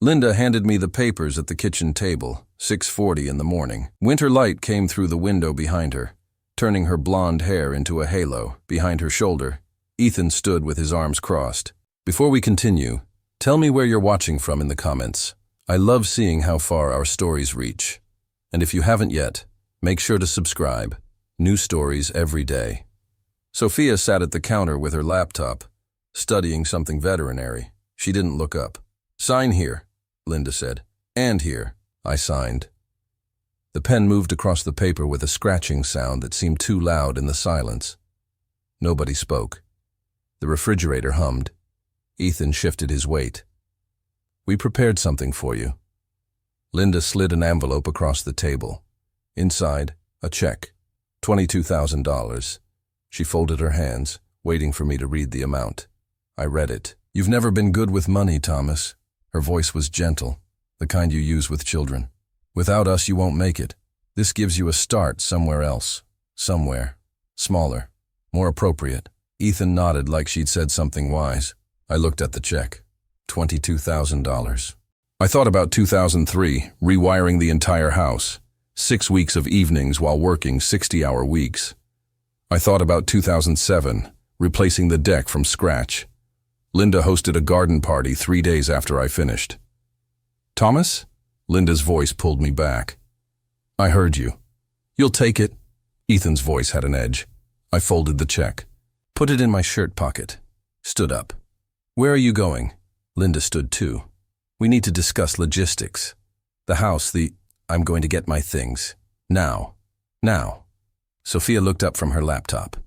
Linda handed me the papers at the kitchen table, 6:40 in the morning. Winter light came through the window behind her, turning her blonde hair into a halo. Behind her shoulder, Ethan stood with his arms crossed. Before we continue, tell me where you're watching from in the comments. I love seeing how far our stories reach. And if you haven't yet, make sure to subscribe. New stories every day. Sophia sat at the counter with her laptop, studying something veterinary. She didn't look up. "Sign here," Linda said. "And here." I signed. The pen moved across the paper with a scratching sound that seemed too loud in the silence. Nobody spoke. The refrigerator hummed. Ethan shifted his weight. "We prepared something for you." Linda slid an envelope across the table. Inside, a check. $22,000. She folded her hands, waiting for me to read the amount. I read it. "You've never been good with money, Thomas." Her voice was gentle, the kind you use with children. "Without us, you won't make it. This gives you a start somewhere else. Somewhere. Smaller. More appropriate." Ethan nodded like she'd said something wise. I looked at the check. $22,000. I thought about 2003, rewiring the entire house. 6 weeks of evenings while working 60-hour weeks. I thought about 2007, replacing the deck from scratch. Linda hosted a garden party 3 days after I finished. "Thomas?" Linda's voice pulled me back. "I heard you. You'll take it?" Ethan's voice had an edge. I folded the check. Put it in my shirt pocket. Stood up. "Where are you going?" Linda stood too. "We need to discuss logistics. The house, I'm going to get my things. Now. Now." Sophia looked up from her laptop.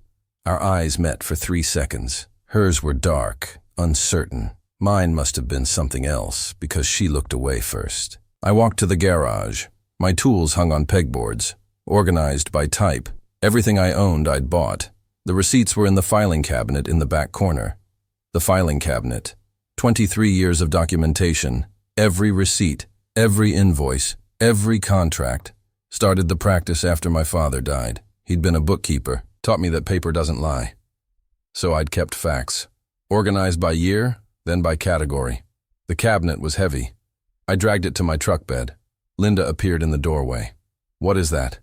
Our eyes met for 3 seconds. Hers were dark, uncertain. Mine must have been something else, because she looked away first. I walked to the garage. My tools hung on pegboards, organized by type. Everything I owned I'd bought. The receipts were in the filing cabinet in the back corner. The filing cabinet. 23 years of documentation. Every receipt, every invoice, every contract. Started the practice after my father died. He'd been a bookkeeper, taught me that paper doesn't lie. So I'd kept facts. Organized by year, then by category. The cabinet was heavy. I dragged it to my truck bed. Linda appeared in the doorway. "What is that?"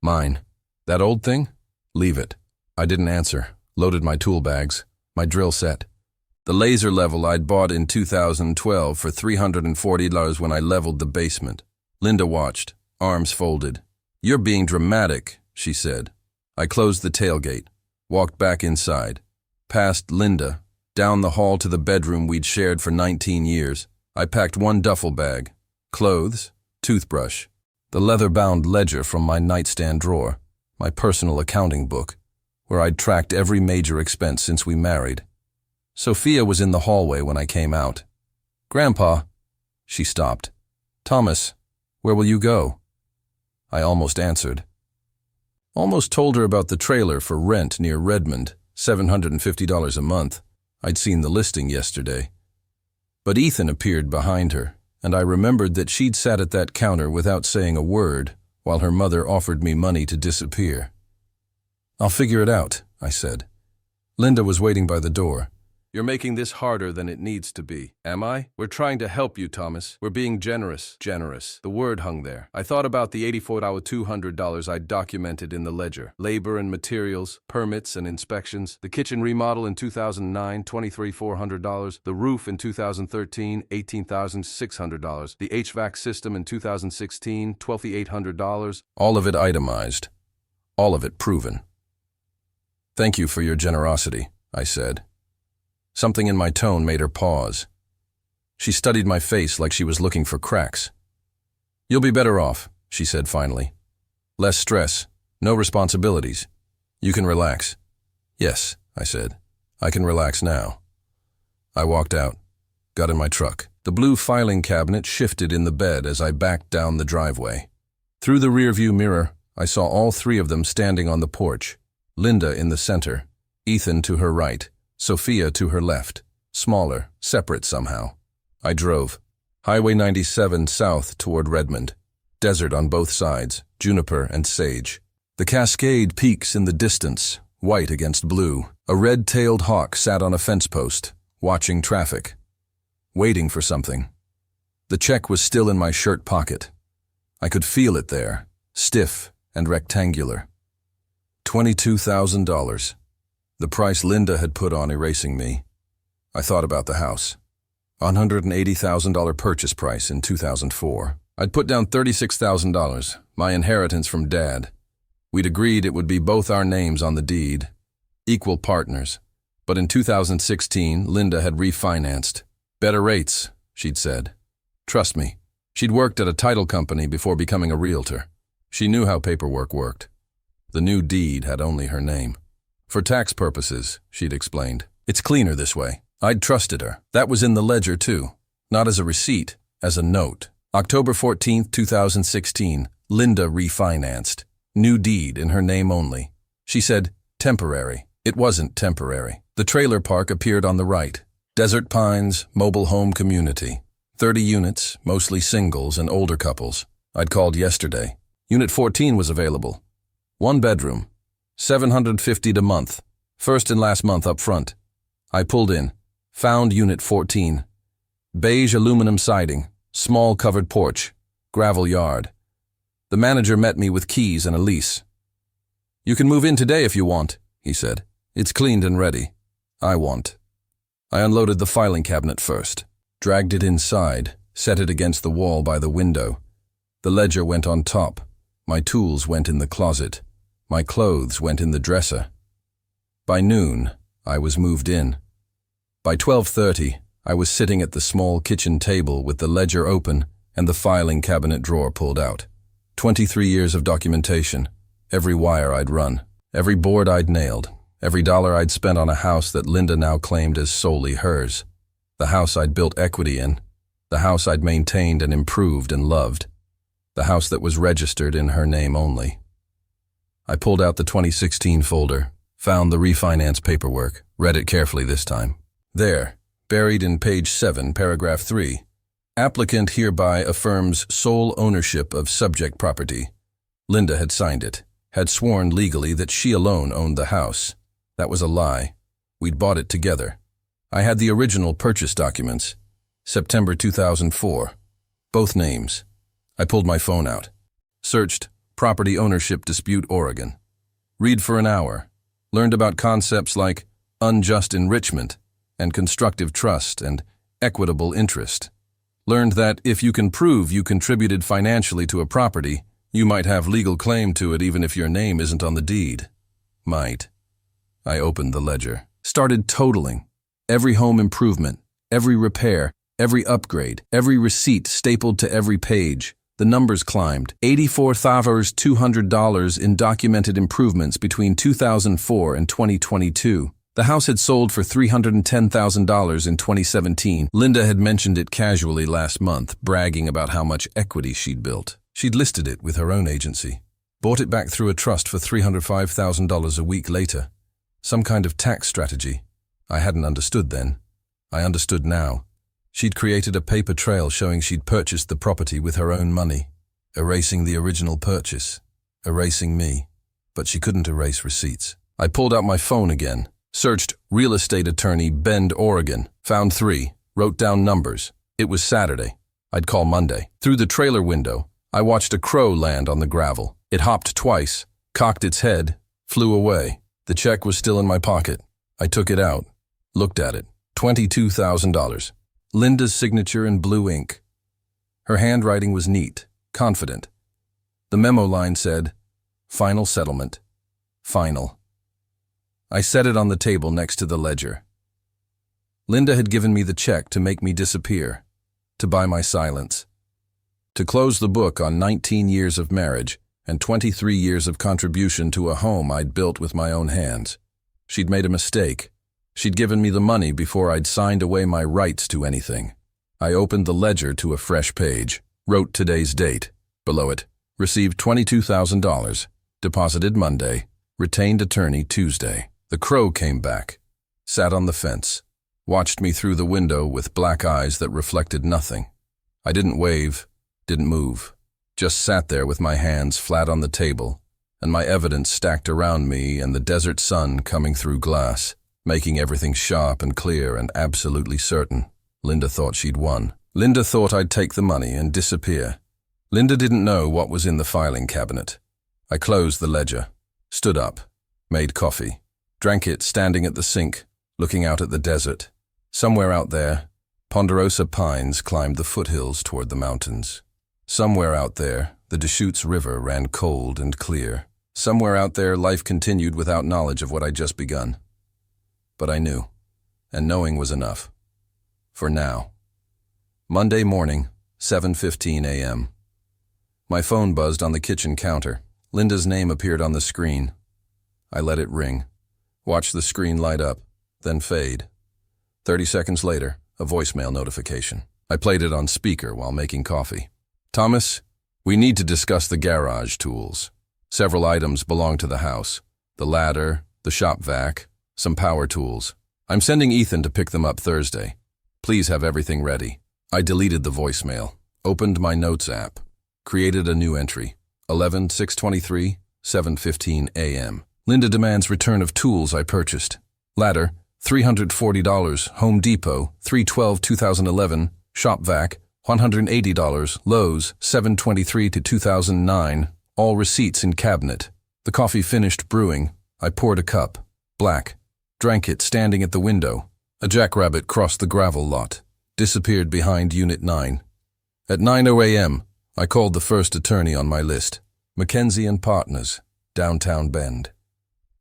"Mine." "That old thing?" "Leave it." I didn't answer. Loaded my tool bags, my drill set. The laser level I'd bought in 2012 for $340 when I leveled the basement. Linda watched, arms folded. "You're being dramatic," she said. I closed the tailgate, walked back inside, past Linda, down the hall to the bedroom we'd shared for 19 years. I packed one duffel bag, clothes, toothbrush, the leather-bound ledger from my nightstand drawer, my personal accounting book, where I'd tracked every major expense since we married. Sophia was in the hallway when I came out. "Grandpa." She stopped. "Thomas, where will you go?" I almost answered. Almost told her about the trailer for rent near Redmond, $750 a month. I'd seen the listing yesterday. But Ethan appeared behind her, and I remembered that she'd sat at that counter without saying a word while her mother offered me money to disappear. "I'll figure it out," I said. Linda was waiting by the door. "You're making this harder than it needs to be." "Am I?" "We're trying to help you, Thomas. We're being generous." Generous. The word hung there. I thought about the $84,200 I'd documented in the ledger. Labor and materials, permits and inspections. The kitchen remodel in 2009, $23,400. The roof in 2013, $18,600. The HVAC system in 2016, $12,800. All of it itemized. All of it proven. "Thank you for your generosity," I said. Something in my tone made her pause. She studied my face like she was looking for cracks. "You'll be better off," she said finally. "Less stress, no responsibilities. You can relax." "Yes," I said. "I can relax now." I walked out, got in my truck. The blue filing cabinet shifted in the bed as I backed down the driveway. Through the rearview mirror, I saw all 3 of them standing on the porch. Linda in the center, Ethan to her right, Sophia to her left, smaller, separate somehow. I drove. Highway 97 south toward Redmond. Desert on both sides, juniper and sage. The Cascade peaks in the distance, white against blue. A red-tailed hawk sat on a fence post, watching traffic. Waiting for something. The check was still in my shirt pocket. I could feel it there, stiff and rectangular. $22,000. The price Linda had put on erasing me. I thought about the house. $180,000 purchase price in 2004. I'd put down $36,000, my inheritance from Dad. We'd agreed it would be both our names on the deed, equal partners. But in 2016, Linda had refinanced. Better rates, she'd said. Trust me, she'd worked at a title company before becoming a realtor. She knew how paperwork worked. The new deed had only her name. For tax purposes, she'd explained. It's cleaner this way. I'd trusted her. That was in the ledger, too. Not as a receipt, as a note. October 14, 2016, Linda refinanced. New deed in her name only. She said, temporary. It wasn't temporary. The trailer park appeared on the right. Desert Pines, mobile home community. 30 units, mostly singles and older couples. I'd called yesterday. Unit 14 was available. 1 bedroom. $750 a month. First and last month up front. I pulled in. Found Unit 14. Beige aluminum siding. Small covered porch. Gravel yard. The manager met me with keys and a lease. You can move in today if you want, he said. It's cleaned and ready. I want. I unloaded the filing cabinet first. Dragged it inside. Set it against the wall by the window. The ledger went on top. My tools went in the closet. My clothes went in the dresser. By noon, I was moved in. By 12:30, I was sitting at the small kitchen table with the ledger open and the filing cabinet drawer pulled out. 23 years of documentation, every wire I'd run, every board I'd nailed, every dollar I'd spent on a house that Linda now claimed as solely hers. The house I'd built equity in, the house I'd maintained and improved and loved, the house that was registered in her name only. I pulled out the 2016 folder, found the refinance paperwork, read it carefully this time. There, buried in page 7, paragraph 3, applicant hereby affirms sole ownership of subject property. Linda had signed it, had sworn legally that she alone owned the house. That was a lie. We'd bought it together. I had the original purchase documents, September 2004, both names. I pulled my phone out, searched Property Ownership Dispute Oregon. Read for an hour, learned about concepts like unjust enrichment and constructive trust and equitable interest. Learned that if you can prove you contributed financially to a property, you might have legal claim to it even if your name isn't on the deed. Might. I opened the ledger, started totaling. Every home improvement, every repair, every upgrade, every receipt stapled to every page. The numbers climbed. $84,200 in documented improvements between 2004 and 2022. The house had sold for $310,000 in 2017. Linda had mentioned it casually last month, bragging about how much equity she'd built. She'd listed it with her own agency. Bought it back through a trust for $305,000 a week later. Some kind of tax strategy. I hadn't understood then. I understood now. She'd created a paper trail showing she'd purchased the property with her own money, erasing the original purchase, erasing me. But she couldn't erase receipts. I pulled out my phone again, searched real estate attorney Bend, Oregon, found 3, wrote down numbers. It was Saturday. I'd call Monday. Through the trailer window, I watched a crow land on the gravel. It hopped twice, cocked its head, flew away. The check was still in my pocket. I took it out, looked at it. $22,000. Linda's signature in blue ink. Her handwriting was neat, confident. The memo line said, "Final settlement. Final." I set it on the table next to the ledger. Linda had given me the check to make me disappear, to buy my silence, to close the book on 19 years of marriage and 23 years of contribution to a home I'd built with my own hands. She'd made a mistake. She'd given me the money before I'd signed away my rights to anything. I opened the ledger to a fresh page, wrote today's date. Below it, received $22,000, deposited Monday, retained attorney Tuesday. The crow came back, sat on the fence, watched me through the window with black eyes that reflected nothing. I didn't wave, didn't move, just sat there with my hands flat on the table and my evidence stacked around me and the desert sun coming through glass, making everything sharp and clear and absolutely certain. Linda thought she'd won. Linda thought I'd take the money and disappear. Linda didn't know what was in the filing cabinet. I closed the ledger, stood up, made coffee, drank it standing at the sink, looking out at the desert. Somewhere out there, ponderosa pines climbed the foothills toward the mountains. Somewhere out there, the Deschutes River ran cold and clear. Somewhere out there, life continued without knowledge of what I'd just begun. But I knew, and knowing was enough. For now. Monday morning, 7:15 a.m. My phone buzzed on the kitchen counter. Linda's name appeared on the screen. I let it ring, watched the screen light up, then fade. 30 seconds later, a voicemail notification. I played it on speaker while making coffee. Thomas, we need to discuss the garage tools. Several items belong to the house. The ladder, the shop vac, some power tools. I'm sending Ethan to pick them up Thursday. Please have everything ready. I deleted the voicemail, opened my notes app, created a new entry. 11/6/23, 7:15 a.m. Linda demands return of tools I purchased. Ladder, $340, Home Depot, 3/12/2011, shop vac, $180, Lowe's, 7/23/2009, all receipts in cabinet. The coffee finished brewing. I poured a cup, black, drank it standing at the window. A jackrabbit crossed the gravel lot, disappeared behind Unit 9. At 9:00 a.m., I called the first attorney on my list, Mackenzie and Partners, downtown Bend.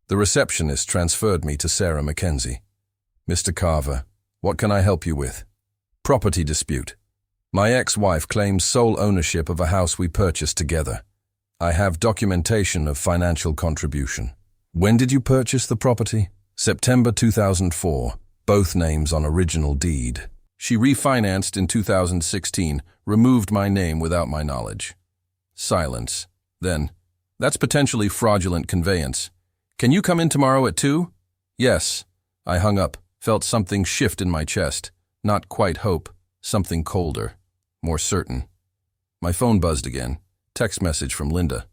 The receptionist transferred me to Sarah Mackenzie. Mr. Carver, what can I help you with? Property dispute. My ex-wife claims sole ownership of a house we purchased together. I have documentation of financial contribution. When did you purchase the property? September 2004, both names on original deed. She refinanced in 2016, removed my name without my knowledge. Silence. Then, that's potentially fraudulent conveyance. Can you come in tomorrow at 2? Yes. I hung up, felt something shift in my chest. Not quite hope, something colder, more certain. My phone buzzed again. Text message from Linda.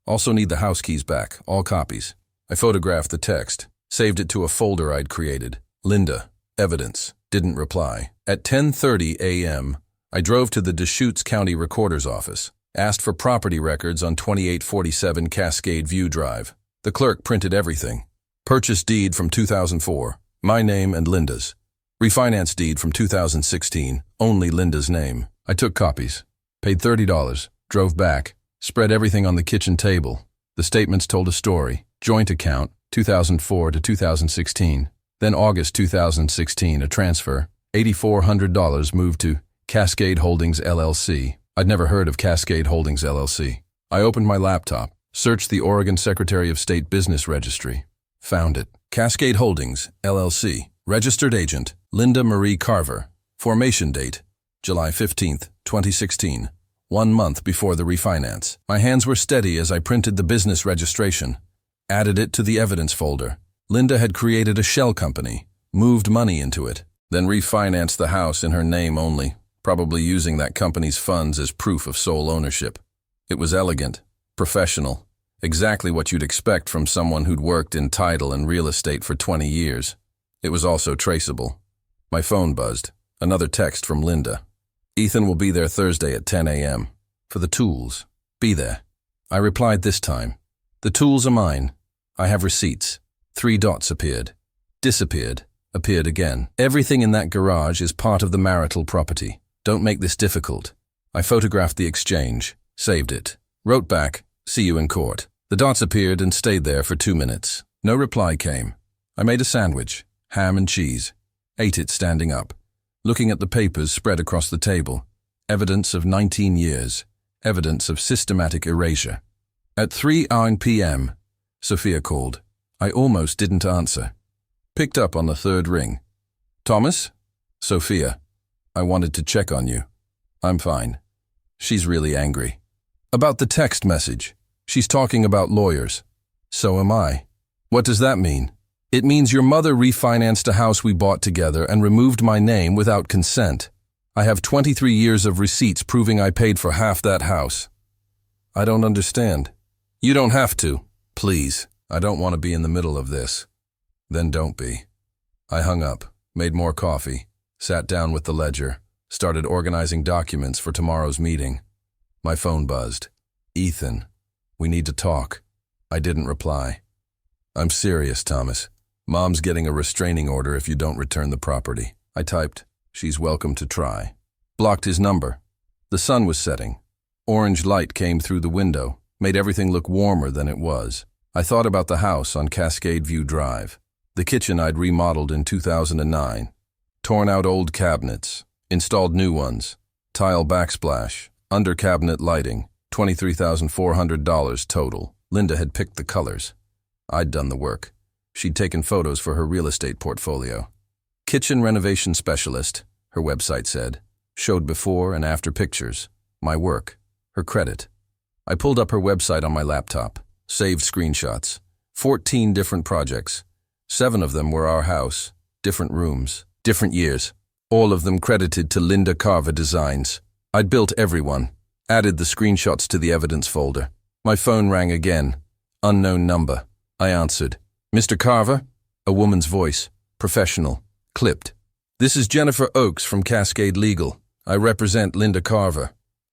Also need the house keys back, all copies. I photographed the text, saved it to a folder I'd created. Linda, evidence, didn't reply. At 10:30 a.m., I drove to the Deschutes County Recorder's office, asked for property records on 2847 Cascade View Drive. The clerk printed everything. Purchase deed from 2004, my name and Linda's. Refinance deed from 2016, only Linda's name. I took copies, paid $30, drove back, spread everything on the kitchen table. The statements told a story. Joint account, 2004 to 2016. Then August 2016, a transfer. $8,400 moved to Cascade Holdings LLC. I'd never heard of Cascade Holdings LLC. I opened my laptop, searched the Oregon Secretary of State Business Registry. Found it. Cascade Holdings LLC. Registered agent, Linda Marie Carver. Formation date, July 15th, 2016. 1 month before the refinance. My hands were steady as I printed the business registration, added it to the evidence folder. Linda had created a shell company, moved money into it, then refinanced the house in her name only, probably using that company's funds as proof of sole ownership. It was elegant, professional, exactly what you'd expect from someone who'd worked in title and real estate for 20 years. It was also traceable. My phone buzzed. Another text from Linda. Ethan will be there Thursday at 10 a.m. For the tools. Be there. I replied this time. The tools are mine. I have receipts. 3 dots appeared. Disappeared. Appeared again. Everything in that garage is part of the marital property. Don't make this difficult. I photographed the exchange. Saved it. Wrote back, see you in court. The dots appeared and stayed there for 2 minutes. No reply came. I made a sandwich. Ham and cheese. Ate it standing up. Looking at the papers spread across the table. Evidence of 19 years. Evidence of systematic erasure. At 3 p.m., Sophia called. I almost didn't answer. Picked up on the 3rd ring. Thomas? Sophia. I wanted to check on you. I'm fine. She's really angry. About the text message. She's talking about lawyers. So am I. What does that mean? It means your mother refinanced a house we bought together and removed my name without consent. I have 23 years of receipts proving I paid for half that house. I don't understand. You don't have to. Please. I don't want to be in the middle of this. Then don't be. I hung up, made more coffee, sat down with the ledger, Started organizing documents for tomorrow's meeting. My phone buzzed. Ethan, we need to talk. I didn't reply. I'm serious, Thomas. Mom's getting a restraining order if you don't return the property. I typed, she's welcome to try. Blocked his number. The sun was setting. Orange light came through the window, made everything look warmer than it was. I thought about the house on Cascade View Drive. The kitchen I'd remodeled in 2009. Torn out old cabinets, installed new ones, tile backsplash, under cabinet lighting, $23,400 total. Linda had picked the colors. I'd done the work. She'd taken photos for her real estate portfolio. Kitchen renovation specialist, her website said, showed before and after pictures, my work, her credit. I pulled up her website on my laptop, saved screenshots, 14 different projects. 7 of them were our house, different rooms, different years, all of them credited to Linda Carver Designs. I'd built everyone, added the screenshots to the evidence folder. My phone rang again. Unknown number. I answered. Mr. Carver? A woman's voice, professional, clipped. This is Jennifer Oakes from Cascade Legal. I represent Linda Carver.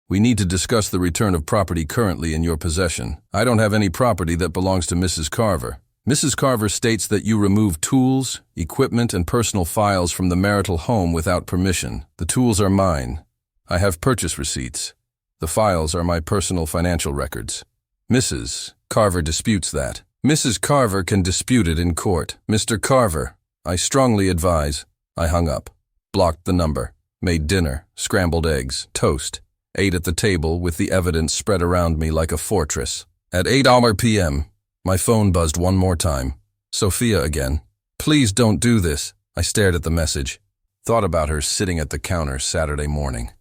We need to discuss the return of property currently in your possession. I don't have any property that belongs to Mrs. Carver. Mrs. Carver states that you removed tools, equipment, and personal files from the marital home without permission. The tools are mine. I have purchase receipts. The files are my personal financial records. Mrs. Carver disputes that. Mrs. Carver can dispute it in court. Mr. Carver, I strongly advise. I hung up, blocked the number, made dinner, scrambled eggs, toast, ate at the table with the evidence spread around me like a fortress. At 8 p.m., my phone buzzed one more time. Sophia again. Please don't do this. I stared at the message. Thought about her sitting at the counter Saturday morning.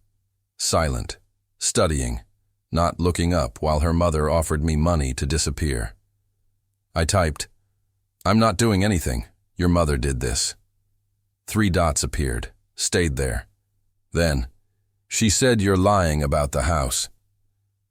Silent, studying, not looking up while her mother offered me money to disappear. I typed, I'm not doing anything. Your mother did this. 3 dots appeared, stayed there. Then, she said you're lying about the house.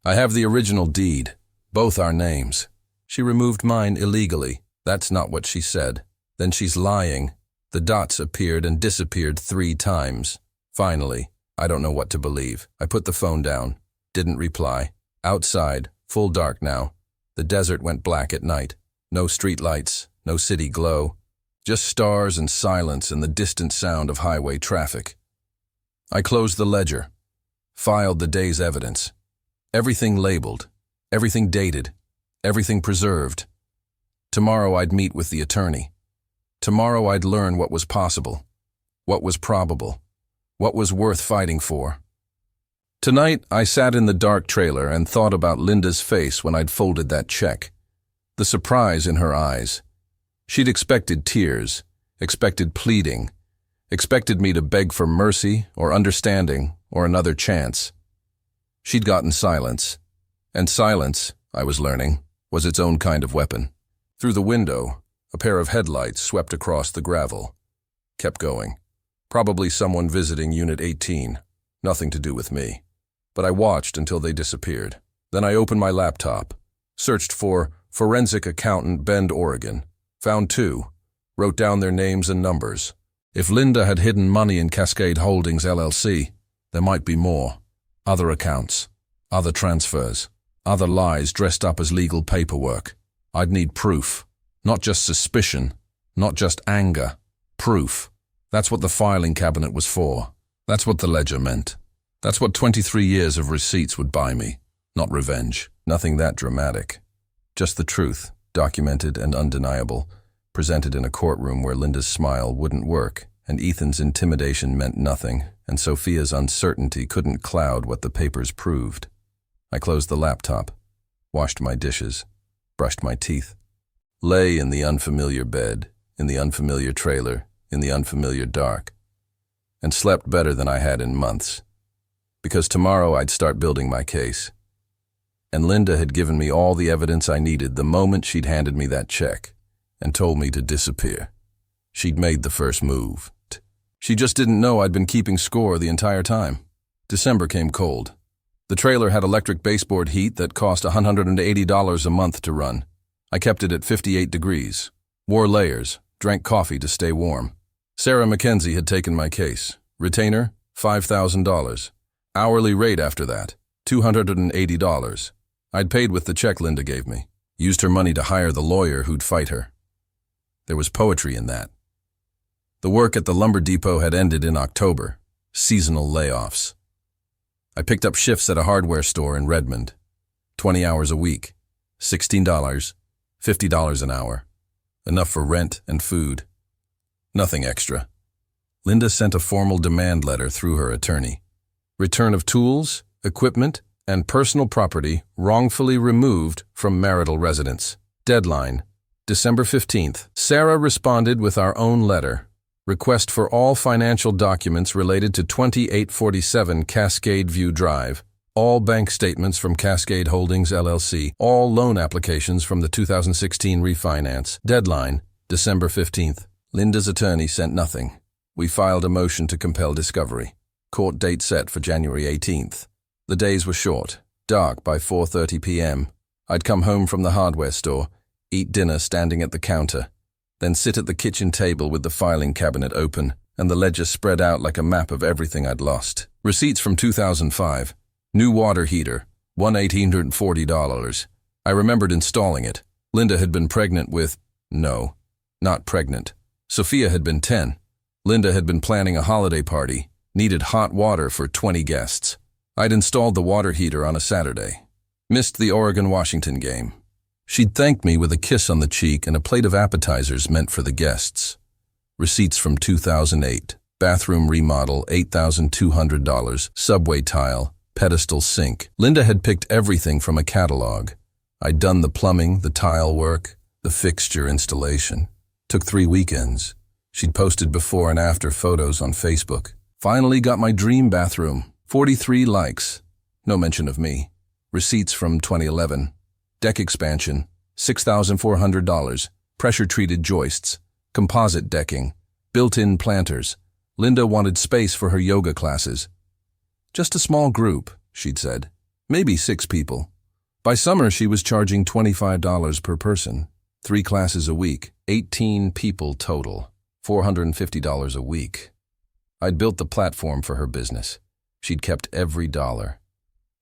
I have the original deed, both our names. She removed mine illegally. That's not what she said. Then she's lying. The dots appeared and disappeared 3 times. Finally, I don't know what to believe. I put the phone down. Didn't reply. Outside, full dark now. The desert went black at night. No street lights, no city glow. Just stars and silence and the distant sound of highway traffic. I closed the ledger. Filed the day's evidence. Everything labeled. Everything dated. Everything preserved. Tomorrow I'd meet with the attorney. Tomorrow I'd learn what was possible, what was probable, what was worth fighting for. Tonight I sat in the dark trailer and thought about Linda's face when I'd folded that check. The surprise in her eyes. She'd expected tears, expected pleading, expected me to beg for mercy or understanding or another chance. She'd gotten silence, and silence, I was learning, was its own kind of weapon. Through the window, a pair of headlights swept across the gravel. Kept going. Probably someone visiting Unit 18. Nothing to do with me. But I watched until they disappeared. Then I opened my laptop, searched for Forensic Accountant Bend, Oregon. Found 2. Wrote down their names and numbers. If Linda had hidden money in Cascade Holdings, LLC, there might be more. Other accounts. Other transfers. Other lies dressed up as legal paperwork. I'd need proof. Not just suspicion. Not just anger. Proof. That's what the filing cabinet was for. That's what the ledger meant. That's what 23 years of receipts would buy me. Not revenge. Nothing that dramatic. Just the truth, documented and undeniable, presented in a courtroom where Linda's smile wouldn't work, and Ethan's intimidation meant nothing, and Sophia's uncertainty couldn't cloud what the papers proved. I closed the laptop, washed my dishes, brushed my teeth, lay in the unfamiliar bed, in the unfamiliar trailer, in the unfamiliar dark, and slept better than I had in months, because tomorrow I'd start building my case. And Linda had given me all the evidence I needed the moment she'd handed me that check and told me to disappear. She'd made the first move. She just didn't know I'd been keeping score the entire time. December came cold. The trailer had electric baseboard heat that cost $180 a month to run. I kept it at 58 degrees, wore layers, drank coffee to stay warm. Sarah Mackenzie had taken my case. Retainer, $5,000. Hourly rate after that, $280. I'd paid with the check Linda gave me. Used her money to hire the lawyer who'd fight her. There was poetry in that. The work at the lumber depot had ended in October. Seasonal layoffs. I picked up shifts at a hardware store in Redmond. 20 hours a week. $16, $50 an hour. Enough for rent and food. Nothing extra. Linda sent a formal demand letter through her attorney. Return of tools, equipment, and personal property wrongfully removed from marital residence. Deadline, December 15th. Sarah responded with our own letter. Request for all financial documents related to 2847 Cascade View Drive. All bank statements from Cascade Holdings, LLC. All loan applications from the 2016 refinance. Deadline, December 15th. Linda's attorney sent nothing. We filed a motion to compel discovery. Court date set for January 18th. The days were short, dark by 4:30 p.m. I'd come home from the hardware store, eat dinner standing at the counter, then sit at the kitchen table with the filing cabinet open and the ledger spread out like a map of everything I'd lost. Receipts from 2005. New water heater, $1,840. I remembered installing it. Linda had been pregnant with... No, not pregnant. Sophia had been 10. Linda had been planning a holiday party, needed hot water for 20 guests. I'd installed the water heater on a Saturday. Missed the Oregon-Washington game. She'd thanked me with a kiss on the cheek and a plate of appetizers meant for the guests. Receipts from 2008. Bathroom remodel, $8,200. Subway tile, pedestal sink. Linda had picked everything from a catalog. I'd done the plumbing, the tile work, the fixture installation. Took 3 weekends. She'd posted before and after photos on Facebook. Finally got my dream bathroom. 43 likes. No mention of me. Receipts from 2011. Deck expansion, $6,400. Pressure-treated joists. Composite decking. Built-in planters. Linda wanted space for her yoga classes. Just a small group, she'd said. Maybe 6 people. By summer, she was charging $25 per person. 3 classes a week. 18 people total. $450 a week. I'd built the platform for her business. She'd kept every dollar.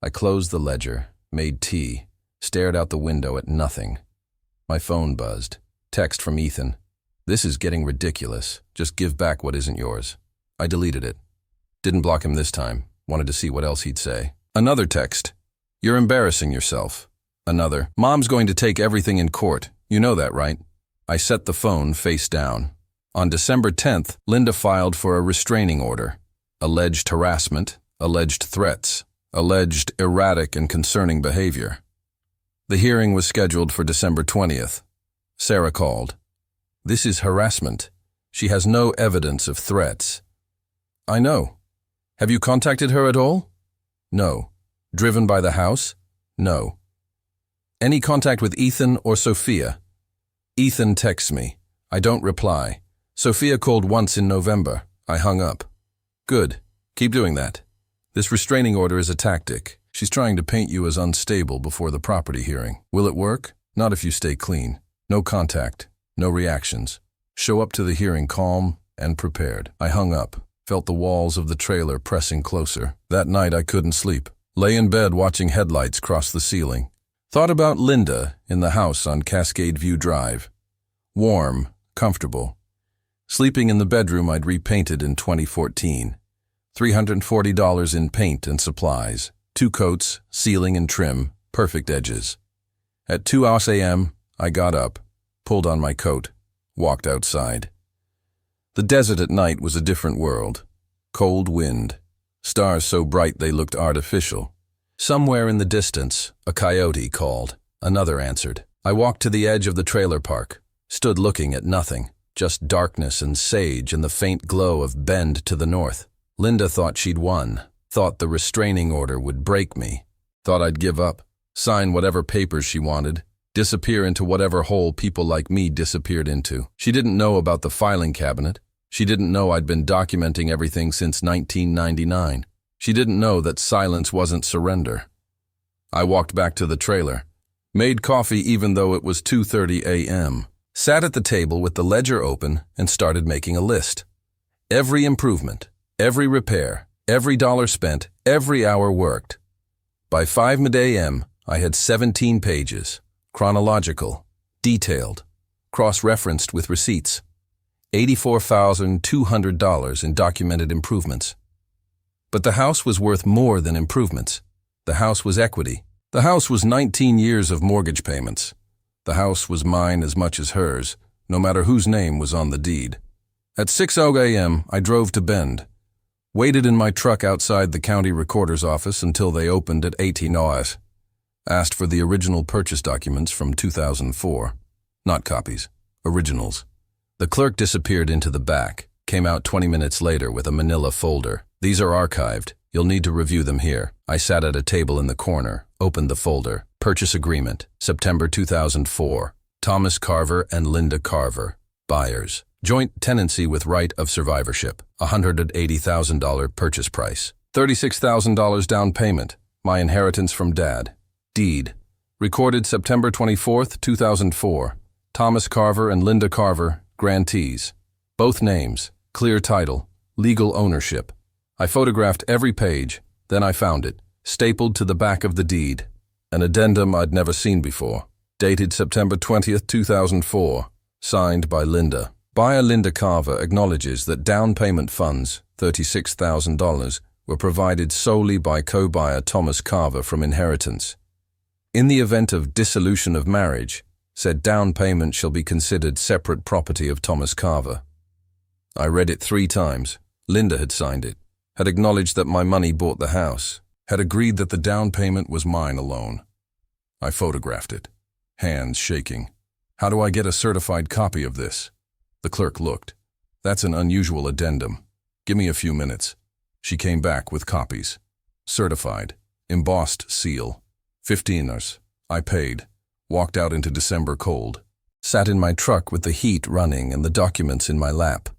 I closed the ledger, made tea, stared out the window at nothing. My phone buzzed. Text from Ethan. This is getting ridiculous. Just give back what isn't yours. I deleted it. Didn't block him this time. Wanted to see what else he'd say. Another text. You're embarrassing yourself. Another. Mom's going to take everything in court. You know that, right? I set the phone face down. On December 10th, Linda filed for a restraining order. Alleged harassment, alleged threats, alleged erratic and concerning behavior. The hearing was scheduled for December 20th. Sarah called. This is harassment. She has no evidence of threats. I know. Have you contacted her at all? No. Driven by the house? No. Any contact with Ethan or Sophia? Ethan texts me. I don't reply. Sophia called once in November. I hung up. Good. Keep doing that. This restraining order is a tactic. She's trying to paint you as unstable before the property hearing. Will it work? Not if you stay clean. No contact. No reactions. Show up to the hearing calm and prepared. I hung up. Felt the walls of the trailer pressing closer. That night I couldn't sleep. Lay in bed watching headlights cross the ceiling. Thought about Linda in the house on Cascade View Drive. Warm, comfortable. Sleeping in the bedroom I'd repainted in 2014. $340 in paint and supplies. 2 coats, ceiling and trim, perfect edges. At 2 a.m., I got up, pulled on my coat, walked outside. The desert at night was a different world. Cold wind. Stars so bright they looked artificial. Somewhere in the distance, a coyote called. Another answered. I walked to the edge of the trailer park, stood looking at nothing. Just darkness and sage and the faint glow of Bend to the north. Linda thought she'd won, thought the restraining order would break me, thought I'd give up, sign whatever papers she wanted, disappear into whatever hole people like me disappeared into. She didn't know about the filing cabinet. She didn't know I'd been documenting everything since 1999. She didn't know that silence wasn't surrender. I walked back to the trailer, made coffee even though it was 2:30 a.m., sat at the table with the ledger open and started making a list. Every improvement, every repair, Every dollar spent, every hour worked. By 5 a.m., I had 17 pages, chronological, detailed, cross-referenced with receipts, $84,200 in documented improvements. But the house was worth more than improvements. The house was equity. The house was 19 years of mortgage payments. The house was mine as much as hers, no matter whose name was on the deed. At 6 a.m., I drove to Bend, waited in my truck outside the county recorder's office until they opened at 18 hours. Asked for the original purchase documents from 2004. Not copies, originals. The clerk disappeared into the back, came out 20 minutes later with a manila folder. These are archived. You'll need to review them here. I sat at a table in the corner, opened the folder. Purchase agreement, September 2004. Thomas Carver and Linda Carver, buyers. Joint tenancy with right of survivorship, $180,000 purchase price. $36,000 down payment, my inheritance from Dad. Deed, recorded September 24, 2004. Thomas Carver and Linda Carver, grantees. Both names, clear title, legal ownership. I photographed every page, then I found it, stapled to the back of the deed. An addendum I'd never seen before. Dated September 20, 2004. Signed by Linda. Buyer Linda Carver acknowledges that down payment funds, $36,000, were provided solely by co-buyer Thomas Carver from inheritance. In the event of dissolution of marriage, said down payment shall be considered separate property of Thomas Carver. I read it 3 times. Linda had signed it, had acknowledged that my money bought the house, had agreed that the down payment was mine alone. I photographed it, hands shaking. How do I get a certified copy of this? The clerk looked. That's an unusual addendum. Give me a few minutes. She came back with copies. Certified, embossed seal. 15ers. I paid. Walked out into December cold. Sat in my truck with the heat running and the documents in my lap.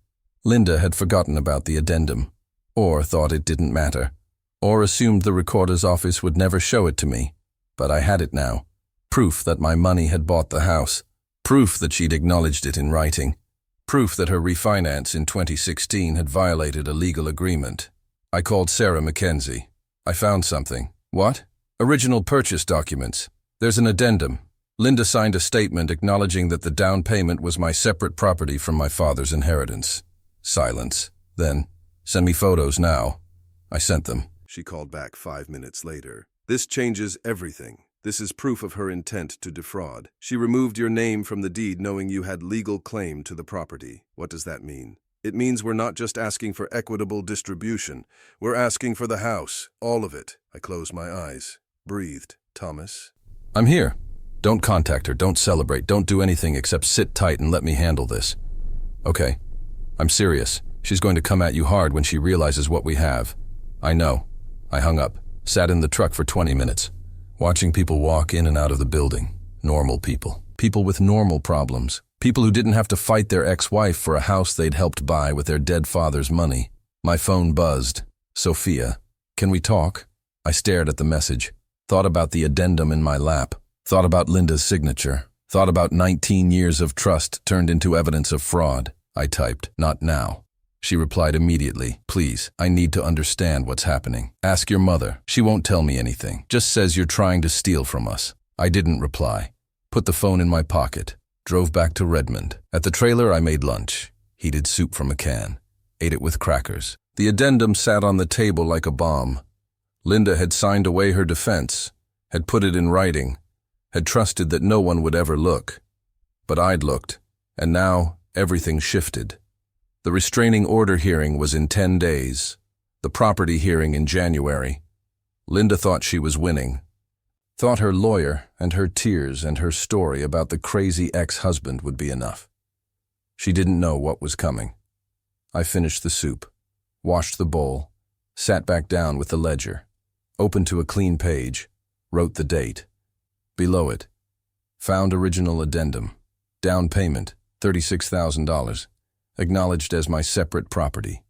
Linda had forgotten about the addendum, or thought it didn't matter, or assumed the recorder's office would never show it to me. But I had it now. Proof that my money had bought the house. Proof that she'd acknowledged it in writing. Proof that her refinance in 2016 had violated a legal agreement. I called Sarah Mackenzie. I found something. What? Original purchase documents. There's an addendum. Linda signed a statement acknowledging that the down payment was my separate property from my father's inheritance. Silence. Then, send me photos now. I sent them. She called back 5 minutes later. This changes everything. This is proof of her intent to defraud. She removed your name from the deed knowing you had legal claim to the property. What does that mean? It means we're not just asking for equitable distribution. We're asking for the house, all of it. I closed my eyes, breathed. Thomas? I'm here. Don't contact her, don't celebrate, don't do anything except sit tight and let me handle this. Okay. I'm serious. She's going to come at you hard when she realizes what we have. I know. I hung up, sat in the truck for 20 minutes, watching people walk in and out of the building. Normal people. People with normal problems. People who didn't have to fight their ex-wife for a house they'd helped buy with their dead father's money. My phone buzzed. Sophia. Can we talk? I stared at the message. Thought about the addendum in my lap. Thought about Linda's signature. Thought about 19 years of trust turned into evidence of fraud. I typed, not now. She replied immediately, please, I need to understand what's happening. Ask your mother. She won't tell me anything. Just says you're trying to steal from us. I didn't reply. Put the phone in my pocket. Drove back to Redmond. At the trailer, I made lunch. Heated soup from a can. Ate it with crackers. The addendum sat on the table like a bomb. Linda had signed away her defense, had put it in writing, had trusted that no one would ever look. But I'd looked, and now everything shifted. The restraining order hearing was in 10 days, the property hearing in January. Linda thought she was winning. Thought her lawyer and her tears and her story about the crazy ex-husband would be enough. She didn't know what was coming. I finished the soup, washed the bowl, sat back down with the ledger, opened to a clean page, wrote the date. Below it, found original addendum, down payment, $36,000, acknowledged as my separate property.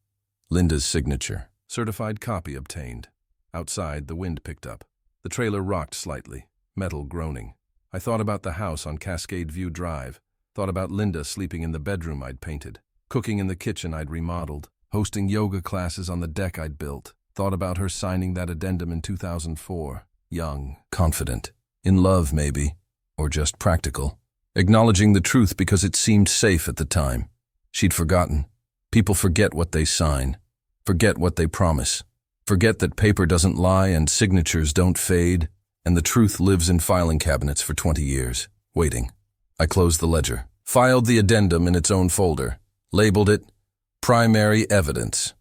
Linda's signature, certified copy obtained. Outside, the wind picked up. The trailer rocked slightly, metal groaning. I thought about the house on Cascade View Drive, thought about Linda sleeping in the bedroom I'd painted, cooking in the kitchen I'd remodeled, hosting yoga classes on the deck I'd built. Thought about her signing that addendum in 2004. Young, confident, in love maybe, or just practical. Acknowledging the truth because it seemed safe at the time. She'd forgotten. People forget what they sign, forget what they promise, forget that paper doesn't lie and signatures don't fade, and the truth lives in filing cabinets for 20 years, waiting. I closed the ledger, filed the addendum in its own folder, labeled it Primary Evidence.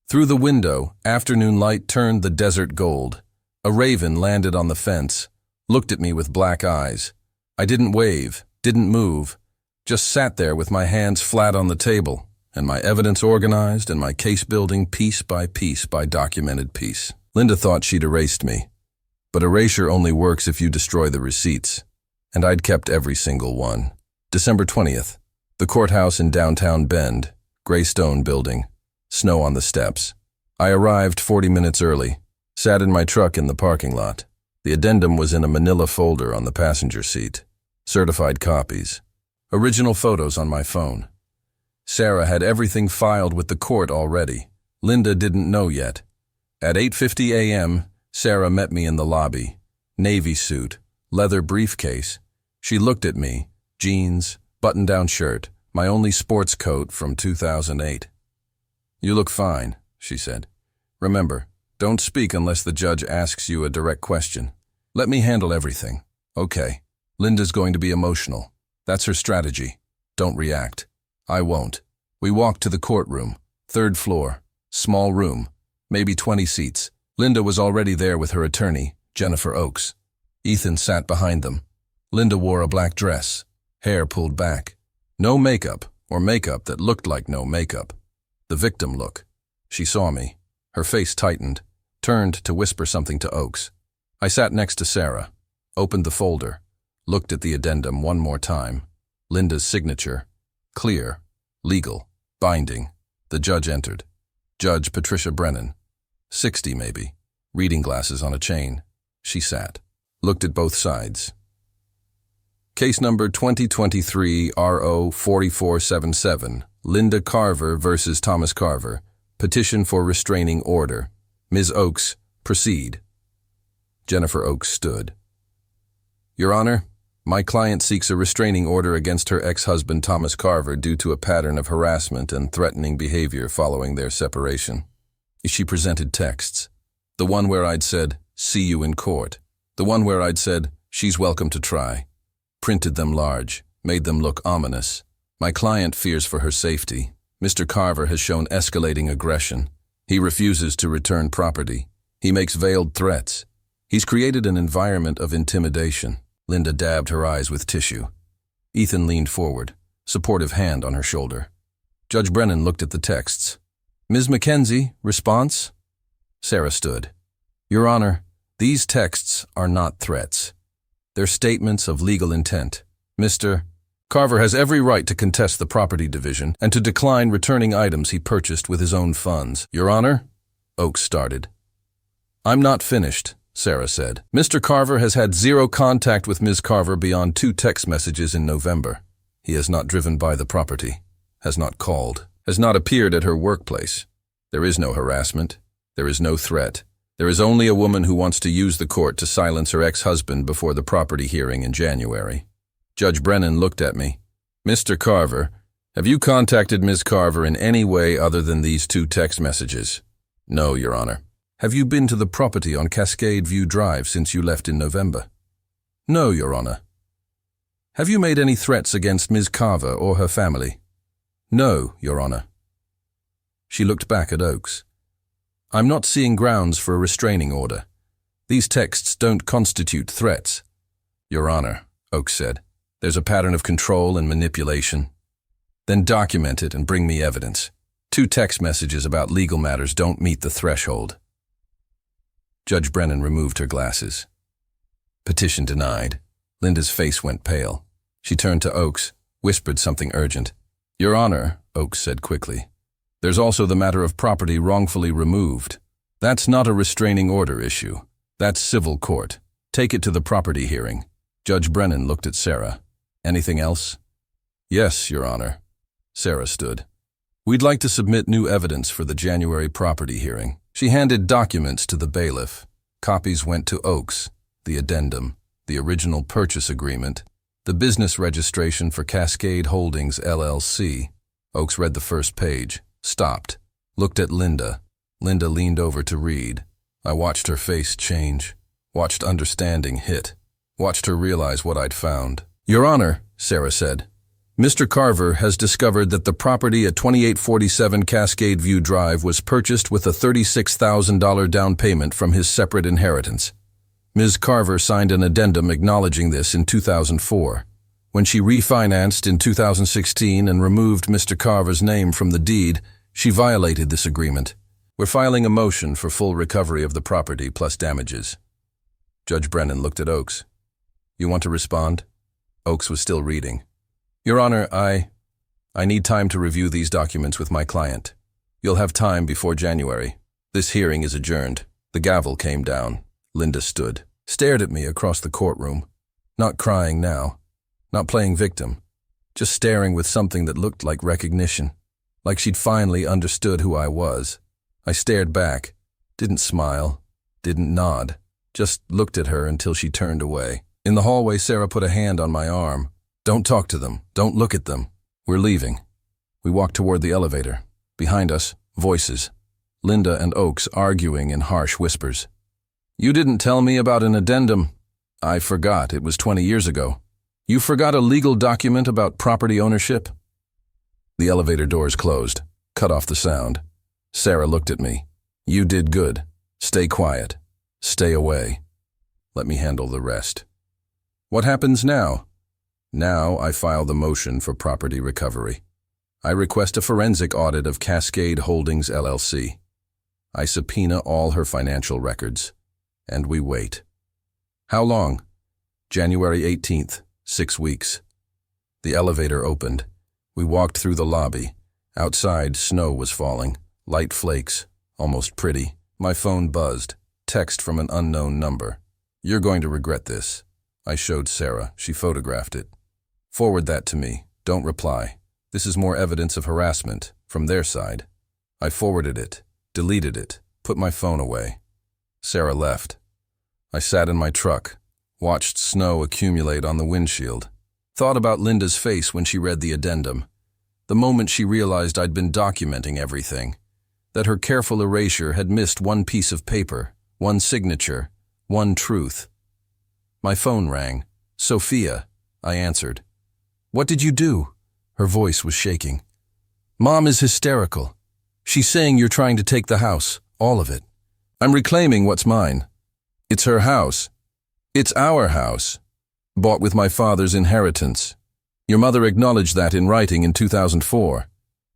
Through the window, afternoon light turned the desert gold. A raven landed on the fence, looked at me with black eyes. I didn't wave, didn't move, just sat there with my hands flat on the table, and my evidence organized and my case building piece by documented piece. Linda thought she'd erased me. But erasure only works if you destroy the receipts. And I'd kept every single one. December 20th. The courthouse in downtown Bend. Gray stone building. Snow on the steps. I arrived 40 minutes early. Sat in my truck in the parking lot. The addendum was in a manila folder on the passenger seat. Certified copies. Original photos on my phone. Sarah had everything filed with the court already. Linda didn't know yet. At 8:50 a.m., Sarah met me in the lobby. Navy suit, leather briefcase. She looked at me, jeans, button-down shirt, my only sports coat from 2008. "You look fine," she said. "Remember, don't speak unless the judge asks you a direct question. Let me handle everything." "Okay. Linda's going to be emotional. That's her strategy. Don't react." I won't. We walked to the courtroom. 3rd floor. Small room. Maybe 20 seats. Linda was already there with her attorney, Jennifer Oakes. Ethan sat behind them. Linda wore a black dress. Hair pulled back. No makeup, or makeup that looked like no makeup. The victim look. She saw me. Her face tightened. Turned to whisper something to Oakes. I sat next to Sarah. Opened the folder. Looked at the addendum one more time. Linda's signature. Clear, legal, binding. The judge entered. Judge Patricia Brennan. 60 maybe. Reading glasses on a chain. She sat. Looked at both sides. Case number 2023 RO 4477. Linda Carver versus Thomas Carver. Petition for restraining order. Ms. Oakes, proceed. Jennifer Oakes stood. Your Honor, my client seeks a restraining order against her ex-husband Thomas Carver due to a pattern of harassment and threatening behavior following their separation. She presented texts. The one where I'd said, "See you in court." The one where I'd said, "She's welcome to try." Printed them large, made them look ominous. My client fears for her safety. Mr. Carver has shown escalating aggression. He refuses to return property. He makes veiled threats. He's created an environment of intimidation. Linda dabbed her eyes with tissue. Ethan leaned forward, supportive hand on her shoulder. Judge Brennan looked at the texts. Ms. Mackenzie, response? Sarah stood. Your Honor, these texts are not threats. They're statements of legal intent. Mr. Carver has every right to contest the property division and to decline returning items he purchased with his own funds. Your Honor? Oakes started. I'm not finished, Sarah said. Mr. Carver has had zero contact with Ms. Carver beyond 2 text messages in November. He has not driven by the property, has not called, has not appeared at her workplace. There is no harassment. There is no threat. There is only a woman who wants to use the court to silence her ex-husband before the property hearing in January. Judge Brennan looked at me. Mr. Carver, have you contacted Ms. Carver in any way other than these 2 text messages? No, Your Honor. Have you been to the property on Cascade View Drive since you left in November? No, Your Honor. Have you made any threats against Ms. Carver or her family? No, Your Honor. She looked back at Oakes. I'm not seeing grounds for a restraining order. These texts don't constitute threats. Your Honor, Oakes said, there's a pattern of control and manipulation. Then document it and bring me evidence. 2 text messages about legal matters don't meet the threshold. Judge Brennan removed her glasses. Petition denied. Linda's face went pale. She turned to Oakes, whispered something urgent. Your Honor, Oakes said quickly, there's also the matter of property wrongfully removed. That's not a restraining order issue. That's civil court. Take it to the property hearing. Judge Brennan looked at Sarah. Anything else? Yes, Your Honor. Sarah stood. We'd like to submit new evidence for the January property hearing. She handed documents to the bailiff. Copies went to Oaks, the addendum, the original purchase agreement, the business registration for Cascade Holdings, LLC. Oaks read the first page, stopped, looked at Linda. Linda leaned over to read. I watched her face change, watched understanding hit, watched her realize what I'd found. Your Honor, Sarah said, Mr. Carver has discovered that the property at 2847 Cascade View Drive was purchased with a $36,000 down payment from his separate inheritance. Ms. Carver signed an addendum acknowledging this in 2004. When she refinanced in 2016 and removed Mr. Carver's name from the deed, she violated this agreement. We're filing a motion for full recovery of the property plus damages. Judge Brennan looked at Oaks. You want to respond? Oaks was still reading. Your Honor, I need time to review these documents with my client. You'll have time before January. This hearing is adjourned. The gavel came down. Linda stood, stared at me across the courtroom. Not crying now, not playing victim, just staring with something that looked like recognition, like she'd finally understood who I was. I stared back, didn't smile, didn't nod, just looked at her until she turned away. In the hallway, Sarah put a hand on my arm. Don't talk to them. Don't look at them. We're leaving. We walked toward the elevator. Behind us, voices. Linda and Oaks arguing in harsh whispers. You didn't tell me about an addendum. I forgot. It was 20 years ago. You forgot a legal document about property ownership? The elevator doors closed, cut off the sound. Sarah looked at me. You did good. Stay quiet. Stay away. Let me handle the rest. What happens now? Now I file the motion for property recovery. I request a forensic audit of Cascade Holdings, LLC. I subpoena all her financial records. And we wait. How long? January 18th, 6 weeks. The elevator opened. We walked through the lobby. Outside, snow was falling. Light flakes, almost pretty. My phone buzzed. Text from an unknown number. You're going to regret this. I showed Sarah. She photographed it. Forward that to me. Don't reply. This is more evidence of harassment from their side. I forwarded it, deleted it, put my phone away. Sarah left. I sat in my truck, watched snow accumulate on the windshield, thought about Linda's face when she read the addendum, the moment she realized I'd been documenting everything, that her careful erasure had missed one piece of paper, one signature, one truth. My phone rang. Sophia, I answered. What did you do? Her voice was shaking. Mom is hysterical. She's saying you're trying to take the house, all of it. I'm reclaiming what's mine. It's her house. It's our house. Bought with my father's inheritance. Your mother acknowledged that in writing in 2004.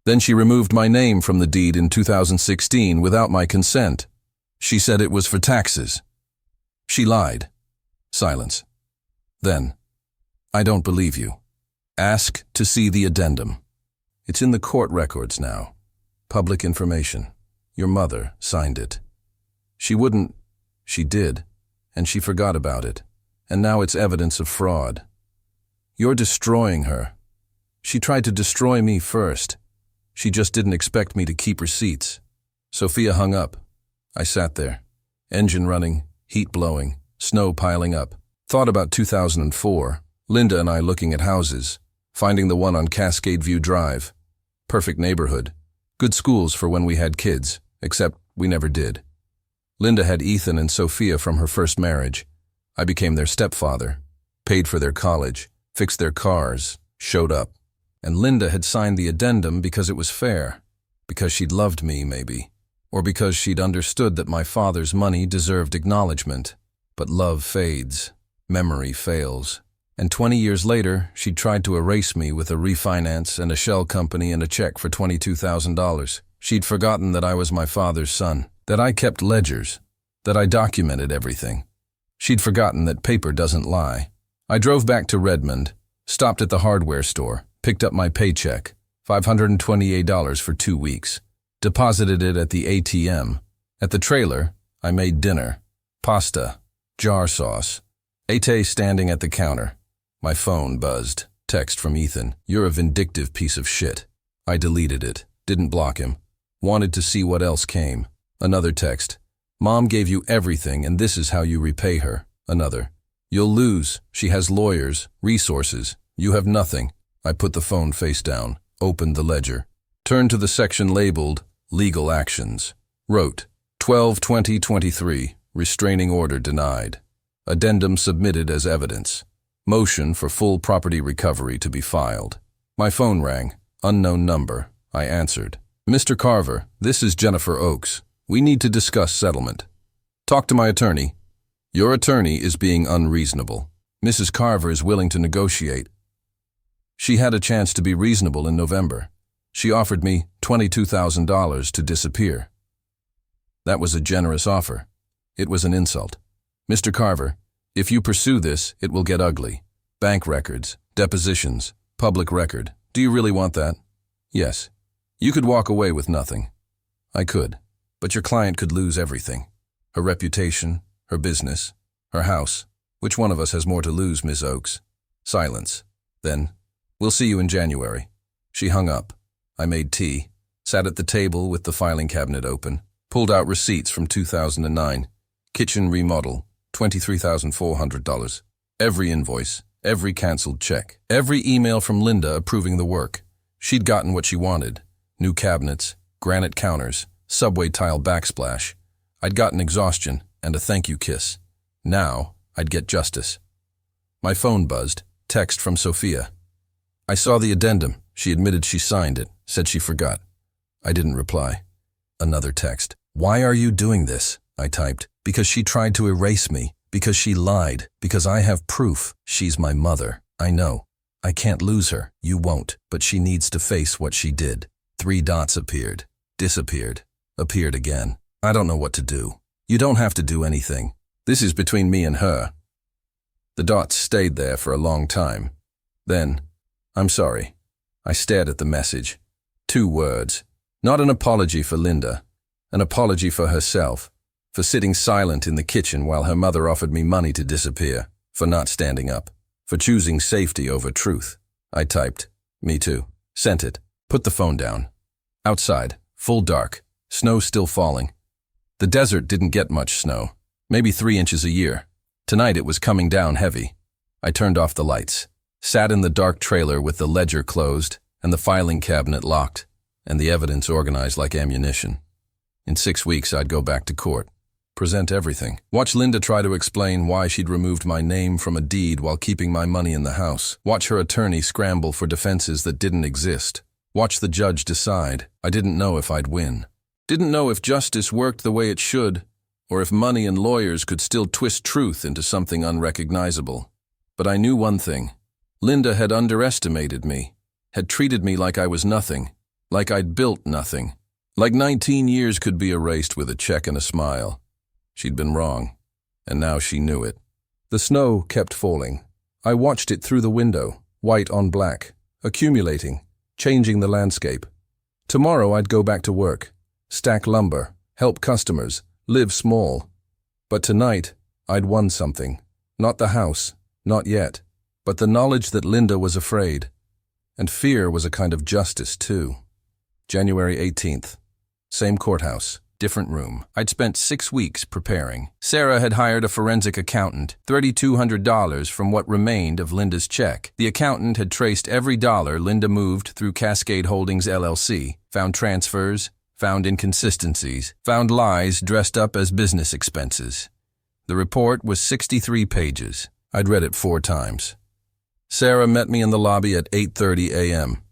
Then she removed my name from the deed in 2016 without my consent. She said it was for taxes. She lied. Silence. Then, I don't believe you. Ask to see the addendum. It's in the court records now. Public information. Your mother signed it. She wouldn't. She did. And she forgot about it. And now it's evidence of fraud. You're destroying her. She tried to destroy me first. She just didn't expect me to keep receipts. Sophia hung up. I sat there. Engine running, heat blowing, snow piling up. Thought about 2004. Linda and I looking at houses. Finding the one on Cascade View Drive. Perfect neighborhood. Good schools for when we had kids, except we never did. Linda had Ethan and Sophia from her first marriage. I became their stepfather, paid for their college, fixed their cars, showed up. And Linda had signed the addendum because it was fair, because she'd loved me, maybe, or because she'd understood that my father's money deserved acknowledgement. But love fades, memory fails. And 20 years later, she'd tried to erase me with a refinance and a shell company and a check for $22,000. She'd forgotten that I was my father's son, that I kept ledgers, that I documented everything. She'd forgotten that paper doesn't lie. I drove back to Redmond, stopped at the hardware store, picked up my paycheck, $528 for 2 weeks, deposited it at the ATM. At the trailer, I made dinner, pasta, jar sauce. Ate standing at the counter. My phone buzzed. Text from Ethan. You're a vindictive piece of shit. I deleted it. Didn't block him. Wanted to see what else came. Another text. Mom gave you everything and this is how you repay her. Another. You'll lose. She has lawyers, resources. You have nothing. I put the phone face down, opened the ledger, turned to the section labeled Legal Actions. Wrote 12/20/23, restraining order denied. Addendum submitted as evidence. Motion for full property recovery to be filed. My phone rang. Unknown number. I answered. Mr. Carver, this is Jennifer Oakes. We need to discuss settlement. Talk to my attorney. Your attorney is being unreasonable. Mrs. Carver is willing to negotiate. She had a chance to be reasonable in November. She offered me $22,000 to disappear. That was a generous offer. It was an insult. Mr. Carver, if you pursue this, it will get ugly. Bank records, depositions, public record. Do you really want that? Yes. You could walk away with nothing. I could. But your client could lose everything. Her reputation, her business, her house. Which one of us has more to lose, Miss Oakes? Silence. Then, we'll see you in January. She hung up. I made tea, sat at the table with the filing cabinet open, pulled out receipts from 2009. Kitchen remodel, $23,400. Every invoice, every canceled check, every email from Linda approving the work. She'd gotten what she wanted. New cabinets, granite counters, subway tile backsplash. I'd gotten exhaustion and a thank you kiss. Now, I'd get justice. My phone buzzed. Text from Sophia. I saw the addendum. She admitted she signed it, said she forgot. I didn't reply. Another text. Why are you doing this? I typed. Because she tried to erase me. Because she lied. Because I have proof. She's my mother. I know. I can't lose her. You won't. But she needs to face what she did. 3 dots appeared. Disappeared. Appeared again. I don't know what to do. You don't have to do anything. This is between me and her. The dots stayed there for a long time. Then, I'm sorry. I stared at the message. 2 words. Not an apology for Linda. An apology for herself. For sitting silent in the kitchen while her mother offered me money to disappear. For not standing up. For choosing safety over truth. I typed. Me too. Sent it. Put the phone down. Outside. Full dark. Snow still falling. The desert didn't get much snow. Maybe 3 inches a year. Tonight it was coming down heavy. I turned off the lights. Sat in the dark trailer with the ledger closed and the filing cabinet locked and the evidence organized like ammunition. In 6 weeks I'd go back to court. Present everything. Watch Linda try to explain why she'd removed my name from a deed while keeping my money in the house. Watch her attorney scramble for defenses that didn't exist. Watch the judge decide. I didn't know if I'd win. Didn't know if justice worked the way it should, or if money and lawyers could still twist truth into something unrecognizable. But I knew one thing. Linda had underestimated me, had treated me like I was nothing, like I'd built nothing, like 19 years could be erased with a check and a smile. She'd been wrong, and now she knew it. The snow kept falling. I watched it through the window, white on black, accumulating, changing the landscape. Tomorrow I'd go back to work, stack lumber, help customers, live small. But tonight, I'd won something. Not the house, not yet, but the knowledge that Linda was afraid. And fear was a kind of justice, too. January 18th. Same courthouse, different room. I'd spent 6 weeks preparing. Sarah had hired a forensic accountant, $3,200 from what remained of Linda's check. The accountant had traced every dollar Linda moved through Cascade Holdings LLC, found transfers, found inconsistencies, found lies dressed up as business expenses. The report was 63 pages. I'd read it 4 times. Sarah met me in the lobby at 8:30 a.m.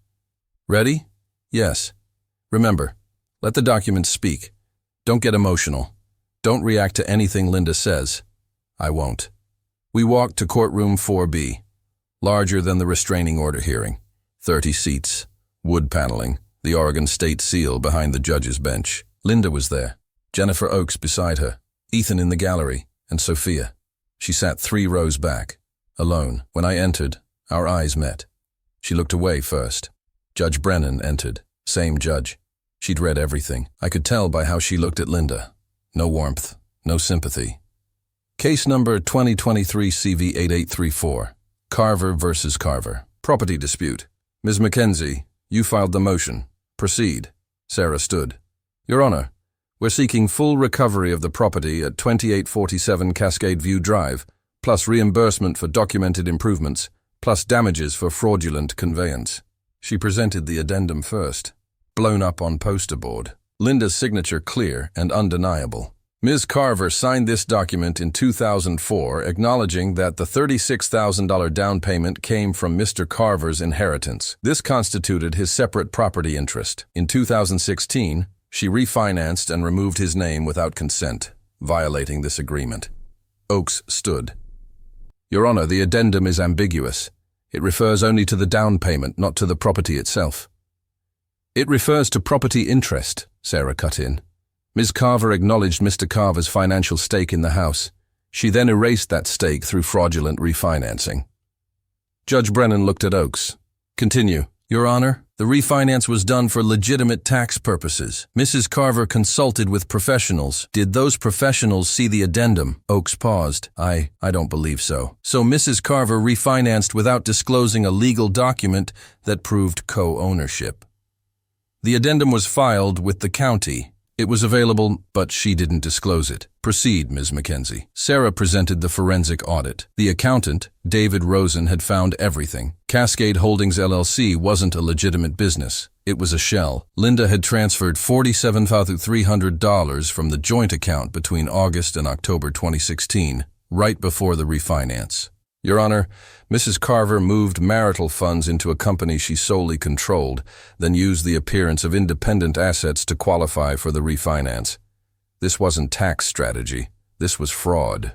Ready? Yes. Remember, let the documents speak. Don't get emotional. Don't react to anything Linda says. I won't. We walked to courtroom 4B, larger than the restraining order hearing. 30 seats, wood paneling, the Oregon state seal behind the judge's bench. Linda was there, Jennifer Oakes beside her, Ethan in the gallery, and Sophia. She sat 3 rows back, alone. When I entered, our eyes met. She looked away first. Judge Brennan entered, same judge. She'd read everything. I could tell by how she looked at Linda. No warmth, no sympathy. Case number 2023 CV 8834, Carver versus Carver. Property dispute. Ms. Mackenzie, you filed the motion. Proceed. Sarah stood. Your Honor, We're seeking full recovery of the property at 2847 Cascade View Drive, plus reimbursement for documented improvements, plus damages for fraudulent conveyance. She presented the addendum first, blown up on poster board. Linda's signature clear and undeniable. Ms. Carver signed this document in 2004, acknowledging that the $36,000 down payment came from Mr. Carver's inheritance. This constituted his separate property interest. In 2016, she refinanced and removed his name without consent, violating this agreement. Oakes stood. Your Honor, the addendum is ambiguous. It refers only to the down payment, not to the property itself. It refers to property interest, Sarah cut in. Ms. Carver acknowledged Mr. Carver's financial stake in the house. She then erased that stake through fraudulent refinancing. Judge Brennan looked at Oakes. Continue. Your Honor, the refinance was done for legitimate tax purposes. Mrs. Carver consulted with professionals. Did those professionals see the addendum? Oakes paused. I don't believe so. So Mrs. Carver refinanced without disclosing a legal document that proved co-ownership. The addendum was filed with the county. It was available, but she didn't disclose it. Proceed, Ms. Mackenzie. Sarah presented the forensic audit. The accountant, David Rosen, had found everything. Cascade Holdings LLC wasn't a legitimate business. It was a shell. Linda had transferred $47,300 from the joint account between August and October 2016, right before the refinance. Your Honor, Mrs. Carver moved marital funds into a company she solely controlled, then used the appearance of independent assets to qualify for the refinance. This wasn't tax strategy. This was fraud.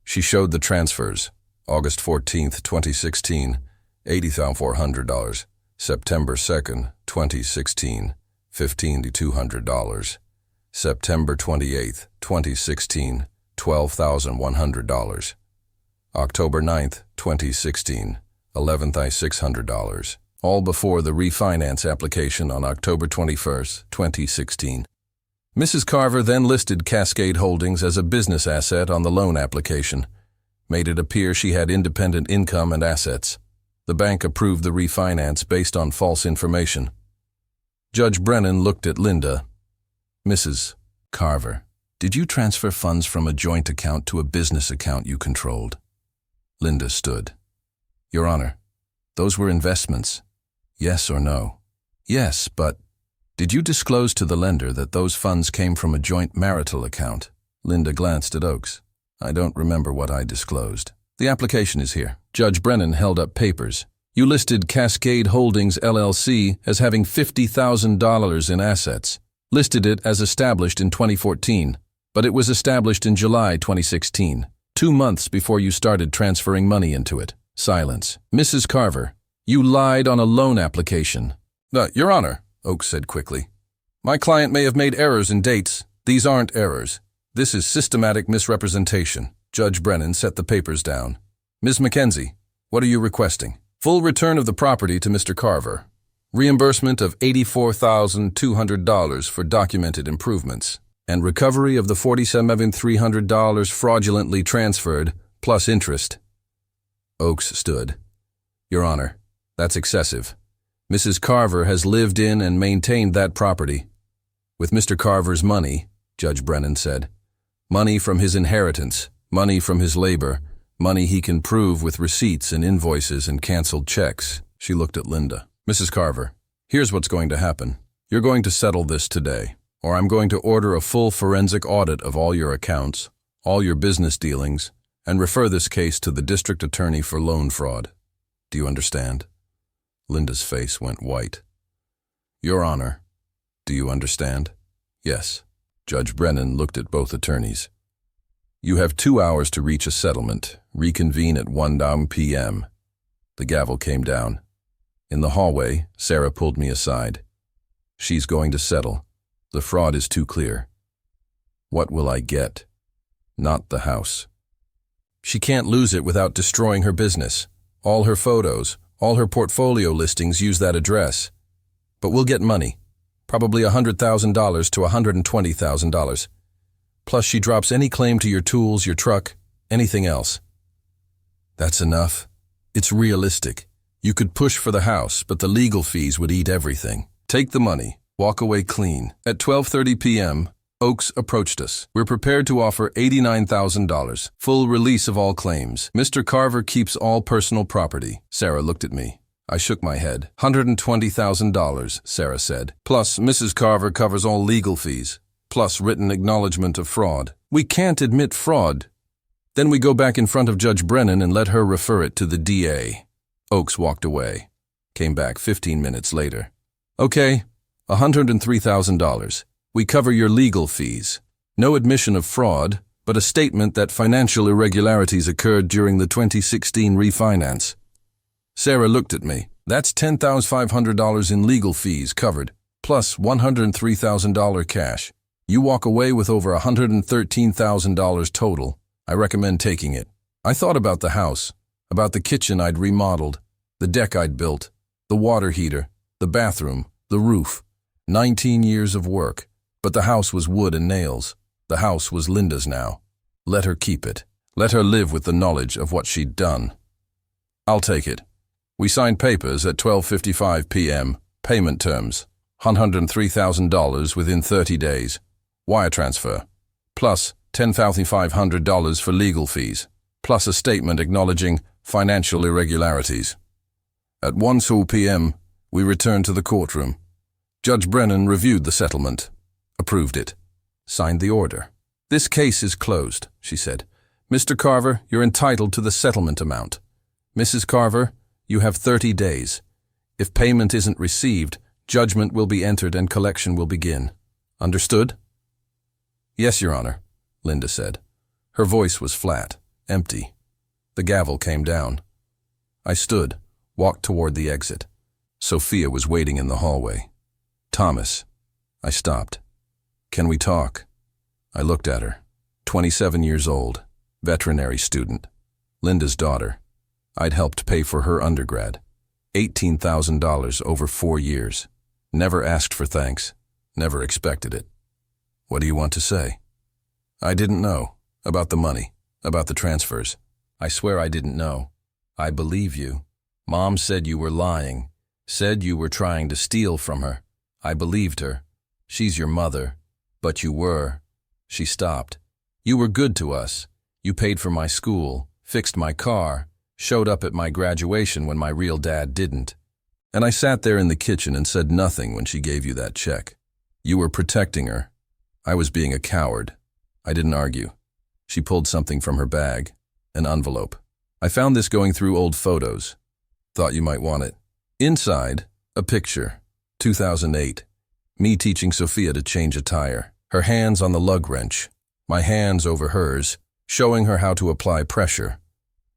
She showed the transfers. August 14, 2016, $80,400. September 2, 2016, $15,200. September 28, 2016, $12,100. October 9, 2016, $11,600, all before the refinance application on October 21, 2016. Mrs. Carver then listed Cascade Holdings as a business asset on the loan application, made it appear she had independent income and assets. The bank approved the refinance based on false information. Judge Brennan looked at Linda. Mrs. Carver, did you transfer funds from a joint account to a business account you controlled? Linda stood. Your Honor, those were investments. Yes or no? Yes, but did you disclose to the lender that those funds came from a joint marital account? Linda glanced at Oakes. I don't remember what I disclosed. The application is here. Judge Brennan held up papers. You listed Cascade Holdings LLC as having $50,000 in assets. Listed it as established in 2014, but it was established in July 2016. 2 months before you started transferring money into it. Silence. Mrs. Carver, you lied on a loan application. Your Honor, Oakes said quickly. My client may have made errors in dates. These aren't errors. This is systematic misrepresentation. Judge Brennan set the papers down. Ms. Mackenzie, what are you requesting? Full return of the property to Mr. Carver. Reimbursement of $84,200 for documented improvements. And recovery of the $47,300 fraudulently transferred, plus interest. Oakes stood. Your Honor, that's excessive. Mrs. Carver has lived in and maintained that property. With Mr. Carver's money, Judge Brennan said. Money from his inheritance, money from his labor, money he can prove with receipts and invoices and canceled checks. She looked at Linda. Mrs. Carver, here's what's going to happen. You're going to settle this today. Or I'm going to order a full forensic audit of all your accounts, all your business dealings, and refer this case to the district attorney for loan fraud. Do you understand? Linda's face went white. Your Honor, do you understand? Yes. Judge Brennan looked at both attorneys. You have 2 hours to reach a settlement. Reconvene at 1 p.m. The gavel came down. In the hallway, Sarah pulled me aside. She's going to settle. The fraud is too clear. What will I get? Not the house. She can't lose it without destroying her business. All her photos, all her portfolio listings use that address. But we'll get money. Probably $100,000 to $120,000. Plus she drops any claim to your tools, your truck, anything else. That's enough. It's realistic. You could push for the house, but the legal fees would eat everything. Take the money. Walk away clean. At 12:30 p.m., Oakes approached us. We're prepared to offer $89,000, full release of all claims. Mr. Carver keeps all personal property. Sarah looked at me. I shook my head. $120,000, Sarah said. Plus, Mrs. Carver covers all legal fees, plus written acknowledgement of fraud. We can't admit fraud. Then we go back in front of Judge Brennan and let her refer it to the DA. Oakes walked away. Came back 15 minutes later. Okay, $103,000. We cover your legal fees. No admission of fraud, but a statement that financial irregularities occurred during the 2016 refinance. Sarah looked at me. That's $10,500 in legal fees covered, plus $103,000 cash. You walk away with over $113,000 total. I recommend taking it. I thought about the house, about the kitchen I'd remodeled, the deck I'd built, the water heater, the bathroom, the roof. 19 years of work. But the house was wood and nails. The house was Linda's now. Let her keep it. Let her live with the knowledge of what she'd done. I'll take it. We signed papers at 12:55 p.m. Payment terms. $103,000 within 30 days. Wire transfer. Plus $10,500 for legal fees. Plus a statement acknowledging financial irregularities. At 1:00 p.m., we returned to the courtroom. Judge Brennan reviewed the settlement. Approved it. Signed the order. This case is closed, she said. Mr. Carver, you're entitled to the settlement amount. Mrs. Carver, you have 30 days. If payment isn't received, judgment will be entered and collection will begin. Understood? Yes, Your Honor, Linda said. Her voice was flat, empty. The gavel came down. I stood, walked toward the exit. Sophia was waiting in the hallway. Thomas. I stopped. Can we talk? I looked at her. 27 years old, veterinary student. Linda's daughter. I'd helped pay for her undergrad. $18,000 over 4 years. Never asked for thanks. Never expected it. What do you want to say? I didn't know. About the money. About the transfers. I swear I didn't know. I believe you. Mom said you were lying. Said you were trying to steal from her. I believed her. She's your mother. But you were. She stopped. You were good to us. You paid for my school, fixed my car, showed up at my graduation when my real dad didn't. And I sat there in the kitchen and said nothing when she gave you that check. You were protecting her. I was being a coward. I didn't argue. She pulled something from her bag, an envelope. I found this going through old photos. Thought you might want it. Inside, a picture. 2008. Me teaching Sophia to change a tire. Her hands on the lug wrench. My hands over hers, showing her how to apply pressure.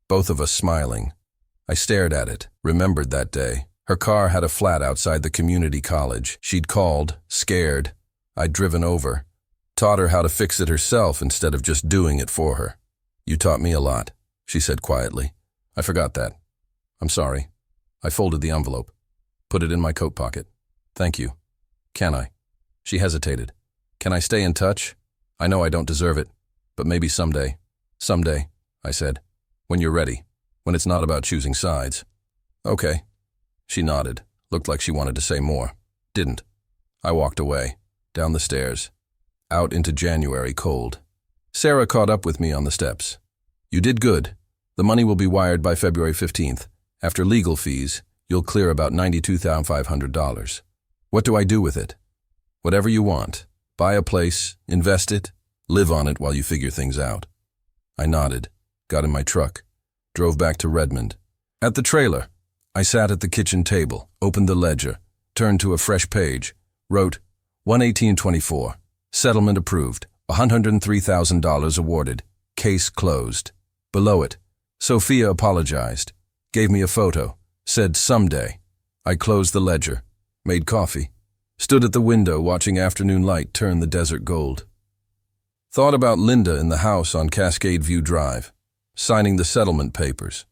Both of us smiling. I stared at it, remembered that day. Her car had a flat outside the community college. She'd called, scared. I'd driven over. Taught her how to fix it herself instead of just doing it for her. You taught me a lot, she said quietly. I forgot that. I'm sorry. I folded the envelope. Put it in my coat pocket. Thank you. Can I? She hesitated. Can I stay in touch? I know I don't deserve it, but maybe someday. Someday, I said. When you're ready. When it's not about choosing sides. Okay. She nodded. Looked like she wanted to say more. Didn't. I walked away. Down the stairs. Out into January cold. Sarah caught up with me on the steps. You did good. The money will be wired by February 15th. After legal fees, you'll clear about $92,500. What do I do with it? Whatever you want. Buy a place, invest it, live on it while you figure things out. I nodded, got in my truck, drove back to Redmond. At the trailer, I sat at the kitchen table, opened the ledger, turned to a fresh page, wrote 11824, settlement approved, $103,000 awarded, case closed. Below it, Sophia apologized, gave me a photo, said someday. I closed the ledger, made coffee, stood at the window watching afternoon light turn the desert gold. Thought about Linda in the house on Cascade View Drive, signing the settlement papers,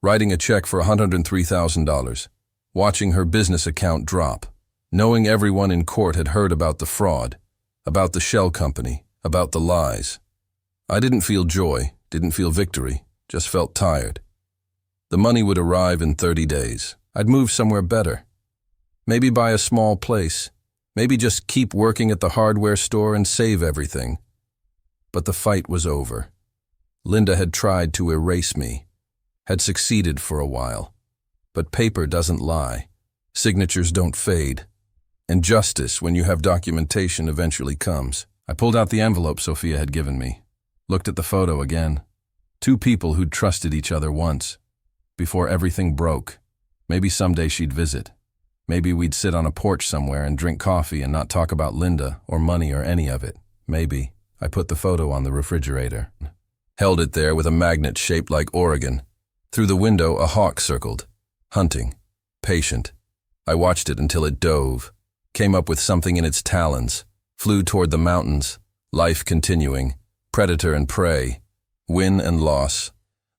writing a check for $103,000, watching her business account drop, knowing everyone in court had heard about the fraud, about the shell company, about the lies. I didn't feel joy, didn't feel victory, just felt tired. The money would arrive in 30 days. I'd move somewhere better. Maybe buy a small place. Maybe just keep working at the hardware store and save everything. But the fight was over. Linda had tried to erase me, had succeeded for a while. But paper doesn't lie. Signatures don't fade. And justice, when you have documentation, eventually comes. I pulled out the envelope Sophia had given me, looked at the photo again. Two people who'd trusted each other once, before everything broke. Maybe someday she'd visit. Maybe we'd sit on a porch somewhere and drink coffee and not talk about Linda or money or any of it. Maybe. I put the photo on the refrigerator. Held it there with a magnet shaped like Oregon. Through the window, a hawk circled. Hunting. Patient. I watched it until it dove. Came up with something in its talons. Flew toward the mountains. Life continuing. Predator and prey. Win and loss.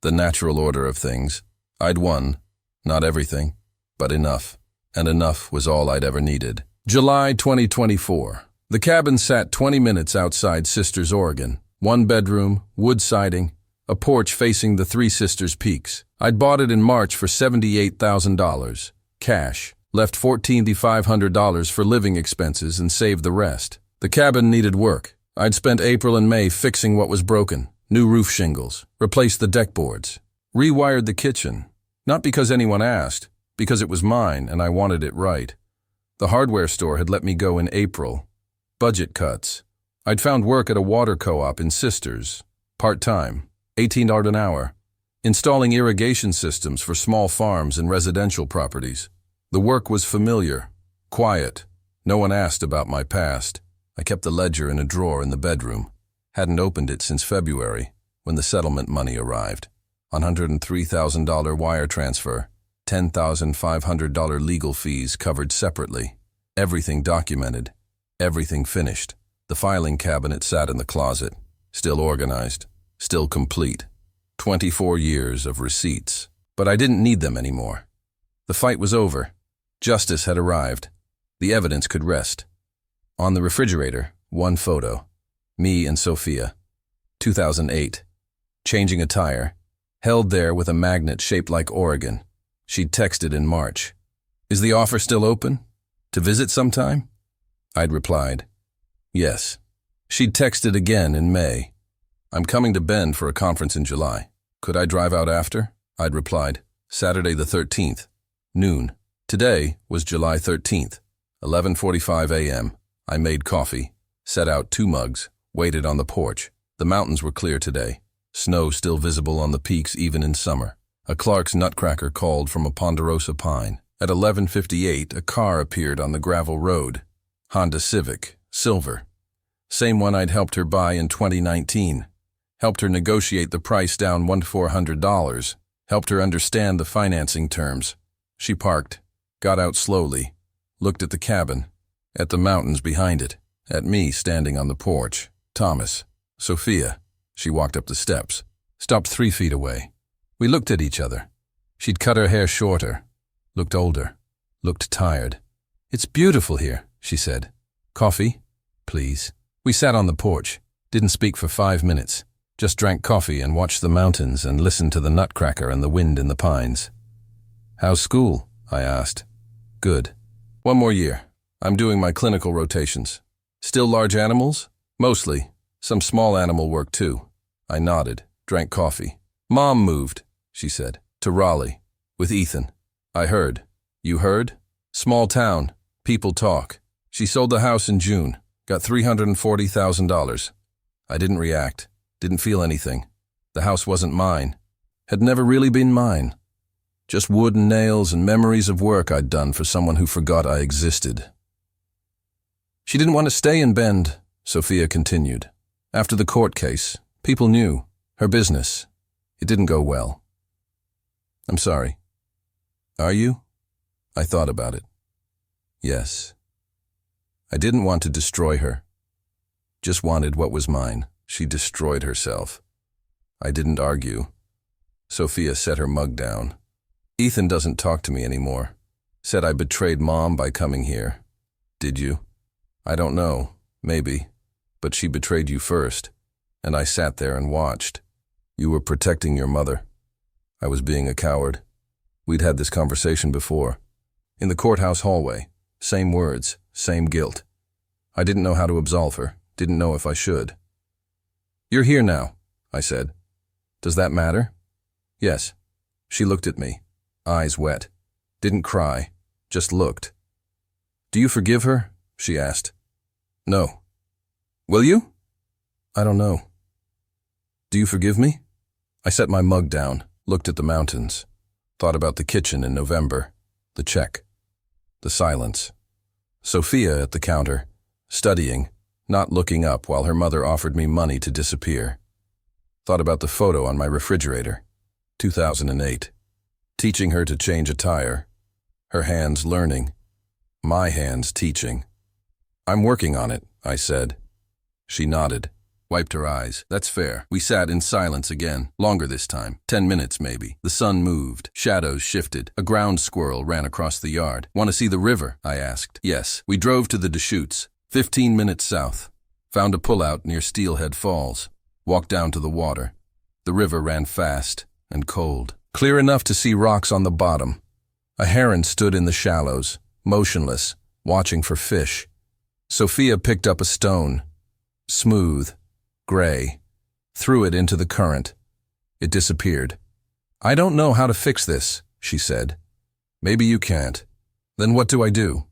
The natural order of things. I'd won. Not everything, but enough. And enough was all I'd ever needed. July 2024. The cabin sat 20 minutes outside Sisters, Oregon. One bedroom, wood siding, a porch facing the Three Sisters Peaks. I'd bought it in March for $78,000. Cash. Left $1,400 for living expenses and saved the rest. The cabin needed work. I'd spent April and May fixing what was broken. New roof shingles. Replaced the deck boards. Rewired the kitchen. Not because anyone asked, because it was mine and I wanted it right. The hardware store had let me go in April. Budget cuts. I'd found work at a water co-op in Sisters. Part-time. $18 an hour. Installing irrigation systems for small farms and residential properties. The work was familiar. Quiet. No one asked about my past. I kept the ledger in a drawer in the bedroom. Hadn't opened it since February, when the settlement money arrived. $103,000 wire transfer. $10,500 legal fees covered separately. Everything documented. Everything finished. The filing cabinet sat in the closet. Still organized. Still complete. 24 years of receipts. But I didn't need them anymore. The fight was over. Justice had arrived. The evidence could rest. On the refrigerator, one photo. Me and Sophia. 2008. Changing a tire. Held there with a magnet shaped like Oregon. She'd texted in March. Is the offer still open? To visit sometime? I'd replied, yes. She'd texted again in May. I'm coming to Bend for a conference in July. Could I drive out after? I'd replied, Saturday the 13th, noon. Today was July 13th, 11:45 a.m. I made coffee, set out 2 mugs, waited on the porch. The mountains were clear today. Snow still visible on the peaks even in summer. A Clark's nutcracker called from a ponderosa pine. At 11:58, a car appeared on the gravel road. Honda Civic, silver. Same one I'd helped her buy in 2019. Helped her negotiate the price down $1,400. Helped her understand the financing terms. She parked, got out slowly, looked at the cabin, at the mountains behind it, at me standing on the porch. Thomas, Sophia. She walked up the steps, stopped 3 feet away. We looked at each other. She'd cut her hair shorter, looked older, looked tired. It's beautiful here, she said. Coffee, please. We sat on the porch, didn't speak for 5 minutes, just drank coffee and watched the mountains and listened to the nutcracker and the wind in the pines. How's school? I asked. Good. 1 more year. I'm doing my clinical rotations. Still large animals? Mostly. Some small animal work too. I nodded, drank coffee. Mom moved, she said, to Raleigh, with Ethan. I heard. You heard? Small town. People talk. She sold the house in June. Got $340,000. I didn't react. Didn't feel anything. The house wasn't mine. Had never really been mine. Just wood and nails and memories of work I'd done for someone who forgot I existed. She didn't want to stay in Bend, Sophia continued. After the court case, people knew. Her business. It didn't go well. I'm sorry. Are you? I thought about it. Yes. I didn't want to destroy her. Just wanted what was mine. She destroyed herself. I didn't argue. Sophia set her mug down. Ethan doesn't talk to me anymore. Said I betrayed Mom by coming here. Did you? I don't know. Maybe. But she betrayed you first. And I sat there and watched. You were protecting your mother. I was being a coward. We'd had this conversation before. In the courthouse hallway. Same words. same guilt. I didn't know how to absolve her, didn't know if I should. "You're here now," I said. "Does that matter?" "Yes." She looked at me, eyes wet. Didn't cry, just looked. "Do you forgive her?" she asked. "No." "Will you?" "I don't know." "Do you forgive me?" I set my mug down, looked at the mountains, thought about the kitchen in November, the check, the silence. Sophia at the counter, studying, not looking up while her mother offered me money to disappear. Thought about the photo on my refrigerator, 2008, teaching her to change a tire, her hands learning, my hands teaching. "I'm working on it," I said. She nodded, wiped her eyes. "That's fair." We sat in silence again, longer this time, 10 minutes maybe. The sun moved, shadows shifted. A ground squirrel ran across the yard. "Want to see the river?" I asked. "Yes." We drove to the Deschutes, 15 minutes south. Found a pullout near Steelhead Falls. Walked down to the water. The river ran fast and cold. Clear enough to see rocks on the bottom. A heron stood in the shallows, motionless, watching for fish. Sophia picked up a stone, smooth, gray, threw it into the current. It disappeared. "I don't know how to fix this," she said. "Maybe you can't. Then what do I do?"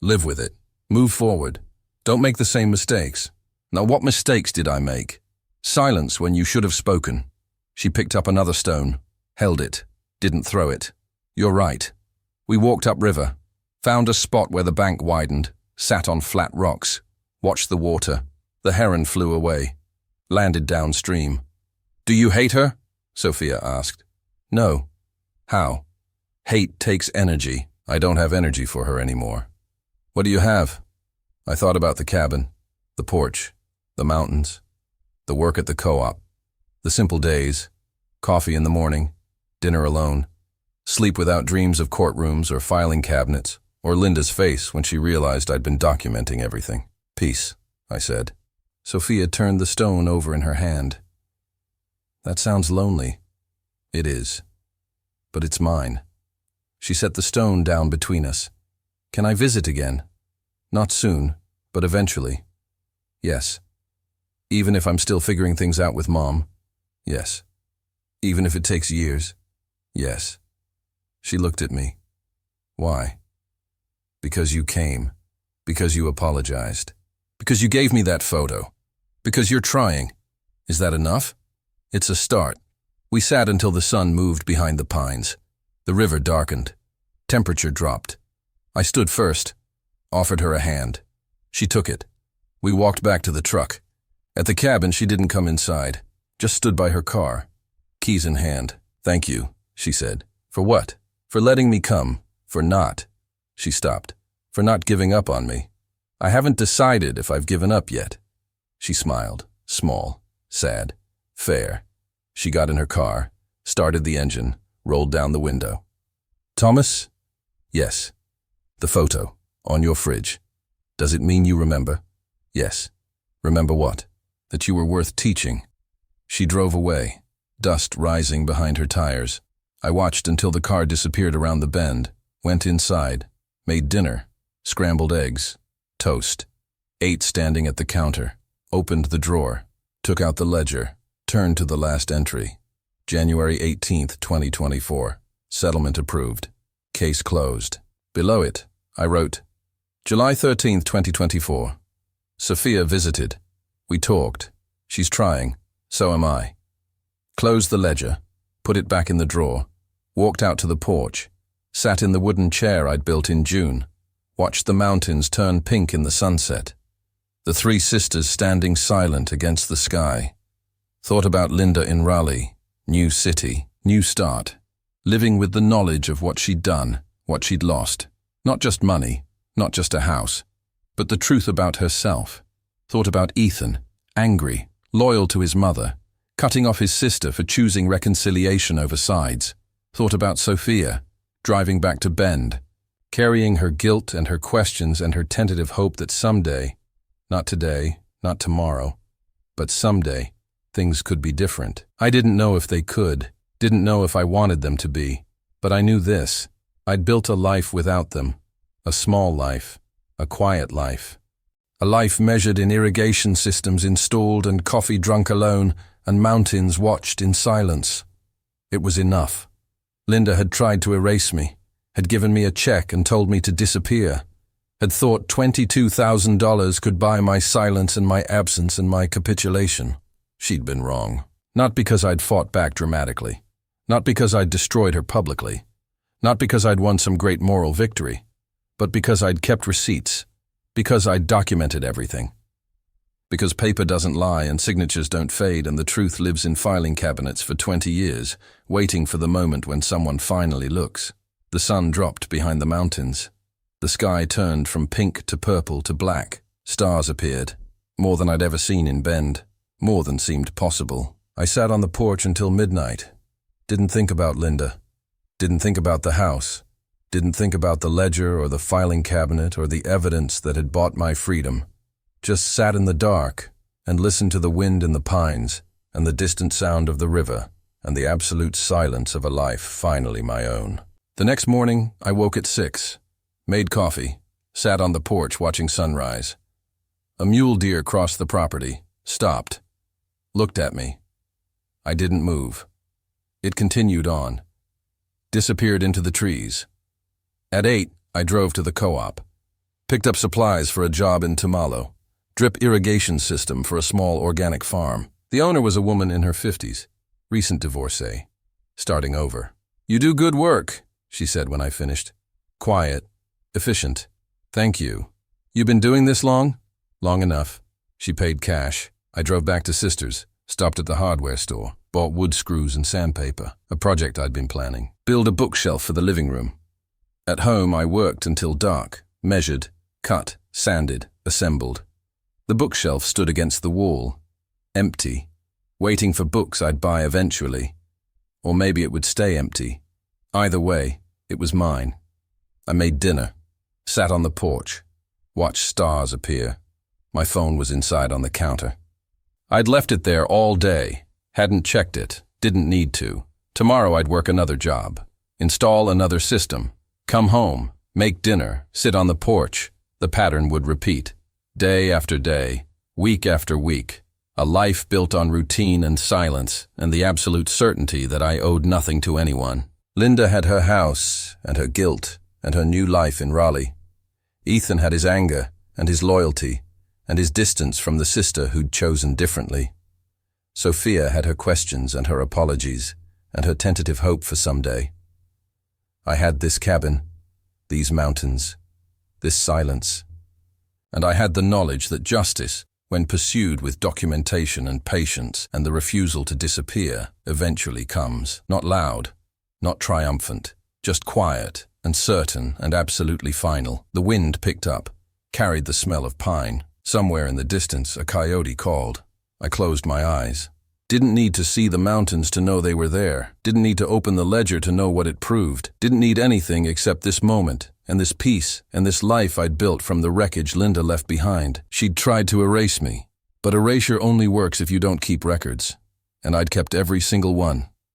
"Live with it. Move forward. Don't make the same mistakes." "Now what mistakes did I make?" "Silence when you should have spoken." She picked up another stone, held it, didn't throw it. "You're right." We walked upriver, found a spot where the bank widened, sat on flat rocks, watched the water. The heron flew away, landed downstream. "Do you hate her?" Sophia asked. "No." "How?" "Hate takes energy. I don't have energy for her anymore." "What do you have?" I thought about the cabin, the porch, the mountains, the work at the co-op, the simple days, coffee in the morning, dinner alone, sleep without dreams of courtrooms or filing cabinets, or Linda's face when she realized I'd been documenting everything. "Peace," I said. Sophia turned the stone over in her hand. "That sounds lonely." "It is. But it's mine." She set the stone down between us. "Can I visit again?" "Not soon, but eventually." "Yes." "Even if I'm still figuring things out with Mom?" "Yes." "Even if it takes years?" "Yes." She looked at me. "Why?" "Because you came. Because you apologized. Because you gave me that photo. Because you're trying. Is that enough?" "It's a start." We sat until the sun moved behind the pines. The river darkened. Temperature dropped. I stood first, offered her a hand. She took it. We walked back to the truck. At the cabin, she didn't come inside, just stood by her car, keys in hand. "Thank you," she said. "For what?" "For letting me come. For not." She stopped. "For not giving up on me." "I haven't decided if I've given up yet." She smiled, small, sad, fair. She got in her car, started the engine, rolled down the window. "Thomas?" "Yes." "The photo, on your fridge. Does it mean you remember?" "Yes." "Remember what?" "That you were worth teaching." She drove away, dust rising behind her tires. I watched until the car disappeared around the bend, went inside, made dinner, scrambled eggs, toast, ate standing at the counter, opened the drawer, took out the ledger, turned to the last entry. January 18th, 2024. Settlement approved. Case closed. Below it, I wrote, July 13th, 2024. Sophia visited. We talked. She's trying. So am I. Closed the ledger, put it back in the drawer, walked out to the porch, sat in the wooden chair I'd built in June, watched the mountains turn pink in the sunset, the three sisters standing silent against the sky, thought about Linda in Raleigh, new city, new start, living with the knowledge of what she'd done, what she'd lost, not just money, not just a house, but the truth about herself. Thought about Ethan, angry, loyal to his mother, cutting off his sister for choosing reconciliation over sides. Thought about Sophia, driving back to Bend, carrying her guilt and her questions and her tentative hope that someday, not today, not tomorrow, but someday, things could be different. I didn't know if they could, didn't know if I wanted them to be, but I knew this. I'd built a life without them, a small life, A quiet life. A life measured in irrigation systems installed and coffee drunk alone and mountains watched in silence. It was enough. Linda had tried to erase me, had given me a check and told me to disappear, had thought $22,000 could buy my silence and my absence and my capitulation. She'd been wrong. Not because I'd fought back dramatically. Not because I'd destroyed her publicly. Not because I'd won some great moral victory. But because I'd kept receipts. Because I'd documented everything. Because paper doesn't lie and signatures don't fade and the truth lives in filing cabinets for 20 years, waiting for the moment when someone finally looks. The sun dropped behind the mountains. The sky turned from pink to purple to black. Stars appeared. More than I'd ever seen in Bend. More than seemed possible. I sat on the porch until midnight. Didn't think about Linda. Didn't think about the house. Didn't think about the ledger or the filing cabinet or the evidence that had bought my freedom. Just sat in the dark and listened to the wind in the pines and the distant sound of the river and the absolute silence of a life finally my own. The next morning, I woke at 6, made coffee, sat on the porch watching sunrise. A mule deer crossed the property, stopped, looked at me. I didn't move. It continued on, disappeared into the trees. At 8, I drove to the co-op, picked up supplies for a job in Tamalo, drip irrigation system for a small organic farm. The owner was a woman in her 50s, recent divorcee, starting over. "You do good work," she said when I finished. "Quiet, efficient. Thank you. You been doing this long?" "Long enough." She paid cash. I drove back to Sister's, stopped at the hardware store, bought wood screws and sandpaper, a project I'd been planning. Build a bookshelf for the living room. At home, I worked until dark, measured, cut, sanded, assembled. The bookshelf stood against the wall, empty, waiting for books I'd buy eventually. Or maybe it would stay empty. Either way, it was mine. I made dinner, sat on the porch, watched stars appear. My phone was inside on the counter. I'd left it there all day, hadn't checked it, didn't need to. Tomorrow I'd work another job, install another system, come home, make dinner, sit on the porch. The pattern would repeat. Day after day, week after week, a life built on routine and silence and the absolute certainty that I owed nothing to anyone. Linda had her house and her guilt and her new life in Raleigh. Ethan had his anger and his loyalty and his distance from the sister who'd chosen differently. Sophia had her questions and her apologies and her tentative hope for someday. I had this cabin, these mountains, this silence. And I had the knowledge that justice, when pursued with documentation and patience and the refusal to disappear, eventually comes. Not loud, not triumphant, just quiet and certain and absolutely final. The wind picked up, carried the smell of pine. Somewhere in the distance, a coyote called. I closed my eyes. Didn't need to see the mountains to know they were there. Didn't need to open the ledger to know what it proved. Didn't need anything except this moment and this peace and this life I'd built from the wreckage Linda left behind. She'd tried to erase me, but erasure only works if you don't keep records. And I'd kept every single one.